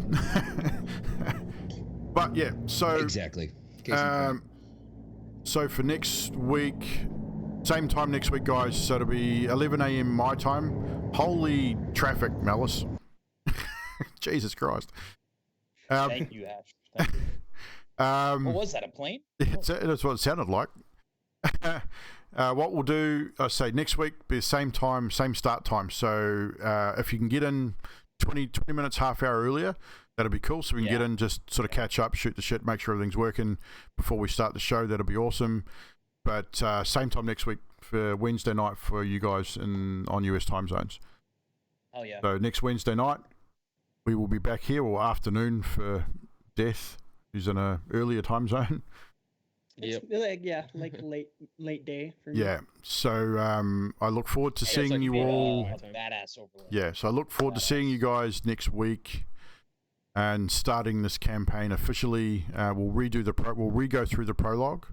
But yeah, so exactly. So for next week, same time next week, guys. So it'll be 11 a.m. my time. Holy traffic, Malice! Jesus Christ! Thank you, Ash. Thank you. What was that? A plane? That's what it sounded like. What we'll do, I say next week, be the same time, same start time. So if you can get in 20 minutes, half hour earlier, that'll be cool. So we can get in, just sort of catch up, shoot the shit, make sure everything's working before we start the show. That'll be awesome. But same time next week for Wednesday night for you guys on US time zones. Oh yeah. So next Wednesday night, we will be back here, or afternoon for Death, who's in a earlier time zone. It's like late day for me. Yeah, so I look forward to seeing you all. Badass overlay. Yeah, so I look forward to seeing you guys next week and starting this campaign officially. We'll re-go through the prologue,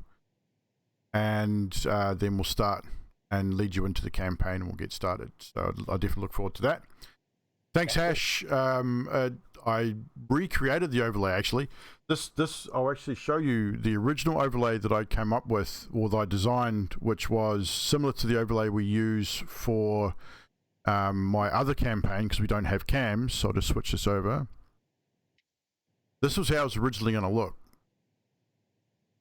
and then we'll start and lead you into the campaign, and we'll get started. So I definitely look forward to that. Thanks, Hash. I recreated the overlay actually. This I'll actually show you the original overlay that I came up with, or that I designed, which was similar to the overlay we use for my other campaign, because we don't have cams. So I'll just switch this over. This was how it was originally going to look,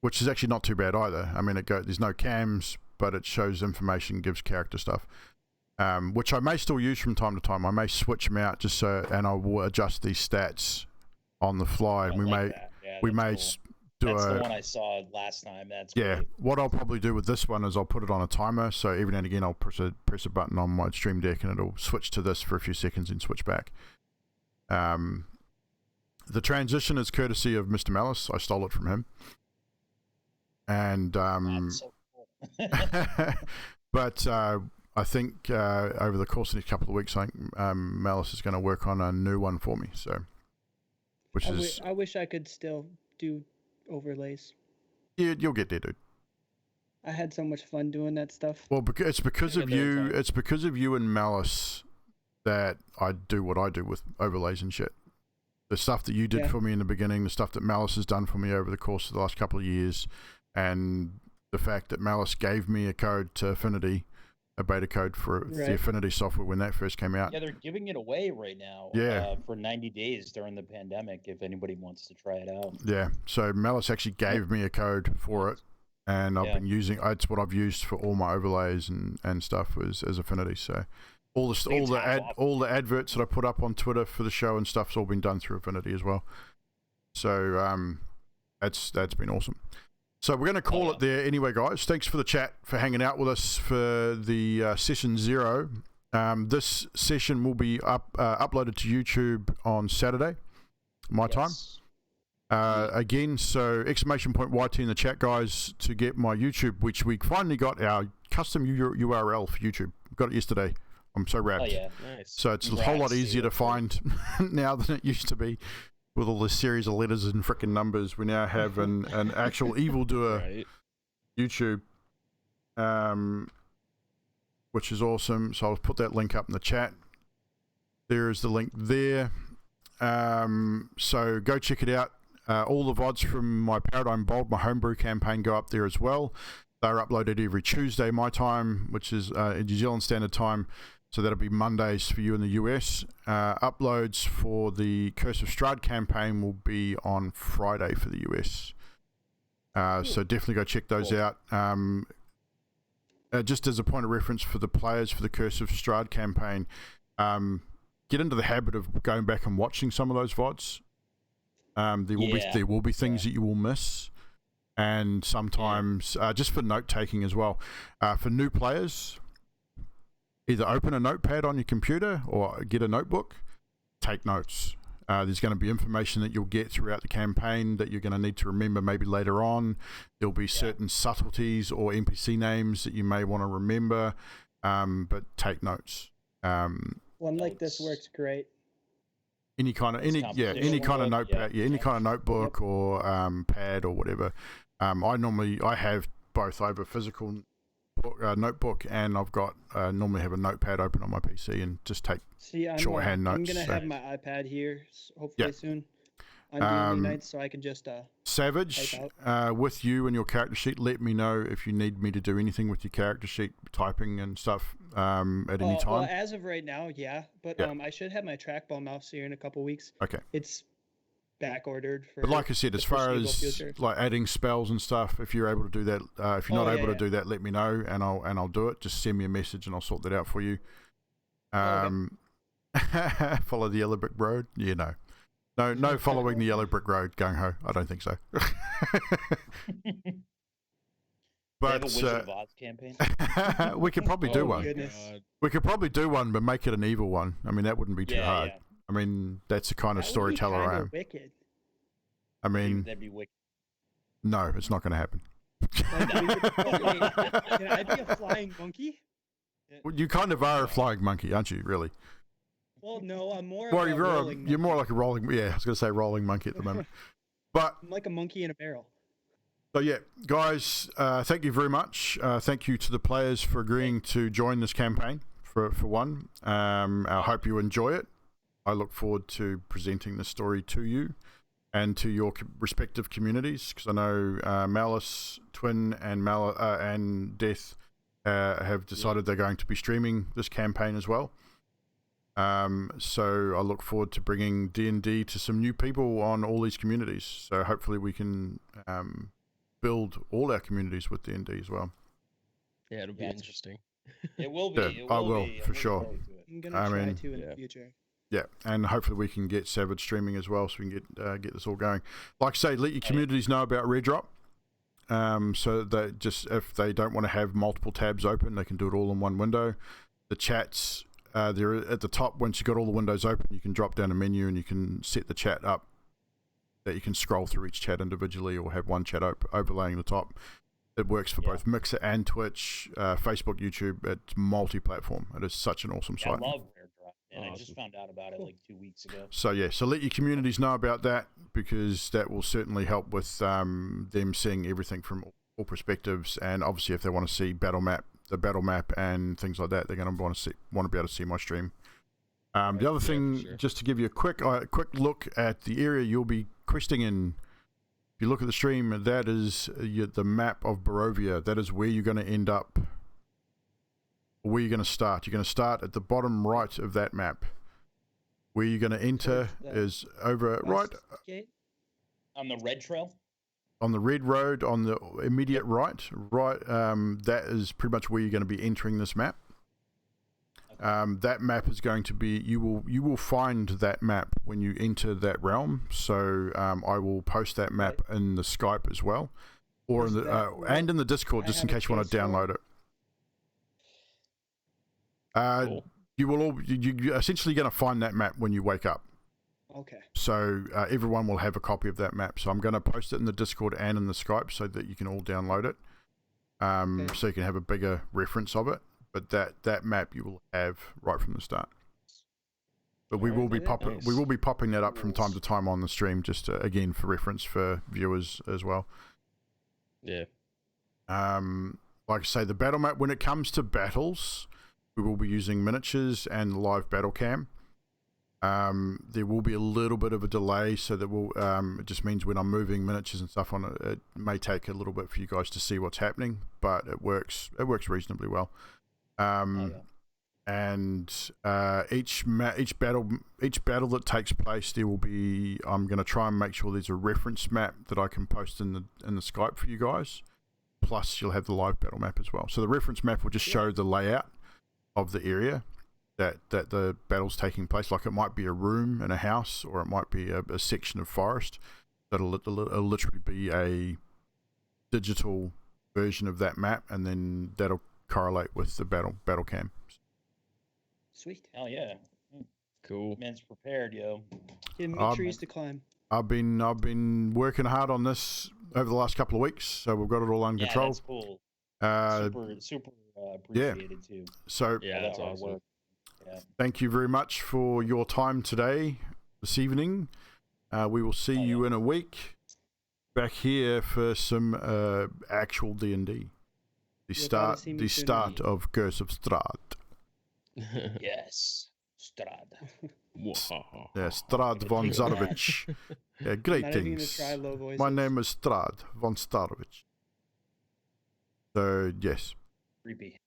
which is actually not too bad either. I mean, there's no cams, but it shows information, gives character stuff. Which I may still use from time to time. I may switch them out just so, and I will adjust these stats on the fly. That's the one I saw last time. That's great. What I'll probably do with this one is I'll put it on a timer. So every now and again I'll press a button on my stream deck and it'll switch to this for a few seconds and switch back. The transition is courtesy of Mr. Malice. I stole it from him. And That's so cool. but I think over the course of the next couple of weeks, I think Malice is going to work on a new one for me. So, I wish I could still do overlays. You'll get there, dude. I had so much fun doing that stuff. Well, it's because You'll of get there in you. time. It's because of you and Malice that I do what I do with overlays and shit. The stuff that you did Yeah. for me in the beginning, the stuff that Malice has done for me over the course of the last couple of years, and the fact that Malice gave me a code to Affinity, a beta code for the Right. Affinity software when that first came out. Yeah, they're giving it away right now. Yeah. For 90 days during the pandemic, if anybody wants to try it out. Yeah, so Malice actually gave me a code for it, and I've Yeah. been using. It's what I've used for all my overlays and stuff as Affinity. So all the adverts that I put up on Twitter for the show and stuff's all been done through Affinity as well. So that's been awesome. So we're going to call it there anyway, guys. Thanks for the chat, for hanging out with us for the session 0. This session will be uploaded to YouTube on Saturday, my time. Again, so exclamation point YT in the chat, guys, to get my YouTube, which we finally got our custom URL for YouTube. Got it yesterday. I'm so wrapped. Oh yeah. Nice. So it's a whole lot Congrats to easier you. to find now than it used to be. With all this series of letters and freaking numbers, we now have an actual Evldoa Right. YouTube, which is awesome. So I'll put that link up in the chat. There is the link there. So go check it out. All the VODs from my Paradigm Bold, my homebrew campaign, go up there as well. They're uploaded every Tuesday, my time, which is New Zealand Standard Time. So that'll be Mondays for you in the US. Uploads for the Curse of Strahd campaign will be on Friday for the US. So definitely go check those out. Just as a point of reference for the players for the Curse of Strahd campaign, get into the habit of going back and watching some of those VODs. There will be things that you will miss, and sometimes just for note taking as well. For new players, either open a notepad on your computer or get a notebook, take notes. There's going to be information that you'll get throughout the campaign that you're going to need to remember maybe later on. There'll be certain subtleties or NPC names that you may want to remember, but take notes. One like this Notes. works great. Any kind of It's any kind of complicated. notepad, Yeah. any kind of notebook or pad or whatever. I have both. I have a physical notebook, and I've got normally have a notepad open on my PC and just take See, I'm shorthand I'm notes. gonna So. have my iPad here hopefully soon on D&D nights, so I can just Savage, type with you and your character sheet, let me know if you need me to do anything with your character sheet, typing and stuff at any time. Well, as of right now, yeah, but Yeah. I should have my trackball mouse here in a couple weeks. Okay. It's back ordered for. But like I said, the as far foreseeable as future. like adding spells and stuff, if you're able to do that, if you're not Oh, able to yeah. do that, let me know and I'll do it. Just send me a message and I'll sort that out for you. Okay. Follow the yellow brick road? Yeah, no following the yellow brick road, gung ho. I don't think so. They have a But Wizard of Oz campaign. we could probably do Oh one. my Goodness. God. We could probably do one, but make it an evil one. I mean, that wouldn't be too Yeah, hard. yeah. I mean, that's the kind of That would be storyteller I kinda am. Wicked. I mean, That'd be wicked. no, it's not going to happen. Like, wait, can I be a flying monkey? Well, you kind of are a flying monkey, aren't you? Really? Well, no, I'm more. Well, of a rolling you're more monkey. like a rolling. Yeah, I was going to say rolling monkey at the moment. But I'm like a monkey in a barrel. so yeah, guys, thank you very much. Thank you to the players for agreeing to join this campaign. For one, I hope you enjoy it. I look forward to presenting the story to you and to your respective communities, because I know Malice, Twin, and Death have decided they're going to be streaming this campaign as well. So I look forward to bringing D&D to some new people on all these communities. So hopefully we can build all our communities with D&D as well. Yeah, it'll be Yeah. interesting. It will be. Yeah, it I will will, be. I'm for looking sure. forward to it. I'm gonna I try mean- to in Yeah. the future. Yeah, and hopefully we can get Savage streaming as well, so we can get this all going. Like I say, let your communities know about Red Drop, so that just if they don't want to have multiple tabs open, they can do it all in one window. The chats, they're at the top. Once you've got all the windows open, you can drop down a menu and you can set the chat up that you can scroll through each chat individually or have one chat overlaying the top. It works for both Mixer and Twitch, Facebook, YouTube. It's multi-platform. It is such an awesome Yeah, I site. love Rare Drop, and I just Awesome. found out about it like 2 weeks ago. So yeah, so let your communities know about that. because that will certainly help with them seeing everything from all perspectives. And obviously, if they want to see the battle map and things like that, they're going to want to be able to see my stream. The other thing, just to give you a quick look at the area you'll be questing in. If you look at the stream, that is the map of Barovia. That is where you're going to end up. Where you're going to start. You're going to start at the bottom right of that map. Where you're going to enter is over right Gate? On the red trail? On the red road on the immediate right. That is pretty much where you're going to be entering this map. That map is going to be, you will find that map when you enter that realm. So I will post that map in the Skype as well, or in the and in the Discord, just in case you want to download it. Cool. You're essentially going to find that map when you wake up. Okay. So everyone will have a copy of that map. So I'm going to post it in the Discord and in the Skype so that you can all download it. So you can have a bigger reference of it. But that map you will have right from the start. But we will be popping that up from time to time on the stream, just again for reference for viewers as well. Yeah. Like I say, the battle map, when it comes to battles, we will be using miniatures and live battle cam. There will be a little bit of a delay, so that will it just means when I'm moving miniatures and stuff on it, it may take a little bit for you guys to see what's happening, but it works reasonably well. And each battle that takes place, there will be. I'm going to try and make sure there's a reference map that I can post in the Skype for you guys. Plus, you'll have the live battle map as well. So the reference map will just show the layout of the area that the battle's taking place. Like it might be a room in a house, or it might be a section of forest. It'll literally be a digital version of that map, and then that'll correlate with the battle cam. Sweet. Hell yeah. Cool. Man's prepared, yo. Give me trees to climb. I've been working hard on this over the last couple of weeks, so we've got it all under control. That's cool. Super appreciated too. So that's awesome. Thank you very much for your time this evening. We will see you in a week back here for some actual D&D. The start of Curse of Strahd. Yes, Strahd. Yeah, Strahd von Zarovich. Yeah, great things. My name is Strahd von Starovich. So yes. Creepy.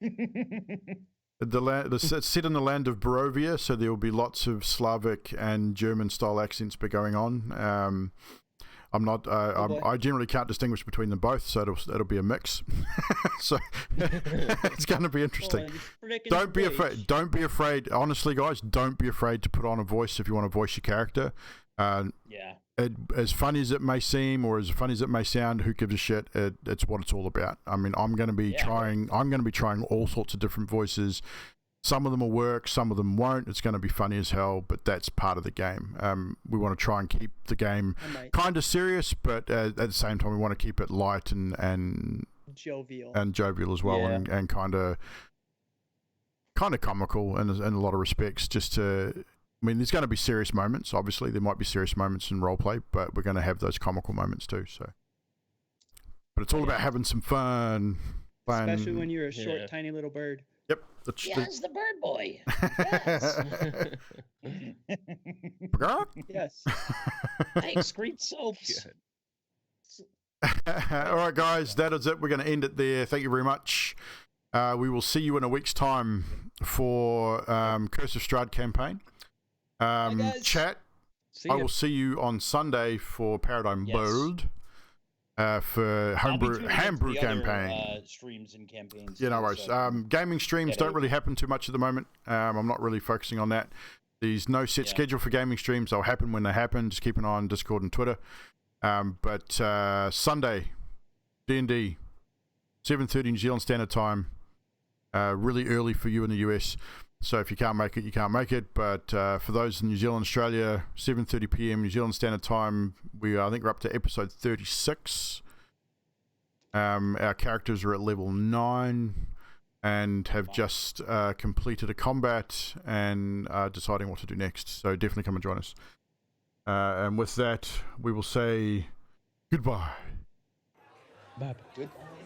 It's set in the land of Barovia, so there will be lots of Slavic and German style accents going on. I generally can't distinguish between them both, so it'll be a mix. So it's going to be interesting. Don't be afraid. Honestly, guys, don't be afraid to put on a voice if you want to voice your character. As funny as it may seem, or as funny as it may sound, who gives a shit? It's what it's all about. I mean, I'm going to be trying all sorts of different voices. Some of them will work, some of them won't. It's going to be funny as hell, but that's part of the game. We want to try and keep the game kind of serious, but at the same time, we want to keep it light and jovial as well, and kind of comical in a lot of respects. There's going to be serious moments. Obviously, there might be serious moments in roleplay, but we're going to have those comical moments too. So, but it's all about having some fun. Especially when you're a short, tiny little bird. Yep. Yes, the bird boy. Yes. Yes. I excrete soaps. All right, guys, that is it. We're going to end it there. Thank you very much. We will see you in a week's time for Curse of Strahd campaign. Chat, I will see you on Sunday for Paradigm World. For Homebrew campaign. Streams and campaigns. Yeah, no worries. Gaming streams don't really happen too much at the moment. I'm not really focusing on that. There's no set schedule for gaming streams. They'll happen when they happen. Just keep an eye on Discord and Twitter. But Sunday, D&D, 7:30 New Zealand Standard Time. Really early for you in the US. So if you can't make it, you can't make it. But for those in New Zealand, Australia, 7:30 p.m. New Zealand Standard Time. I think we're up to episode 36. Our characters are at level 9 and have just completed a combat and are deciding what to do next. So definitely come and join us. And with that, we will say goodbye. Bye. Goodbye.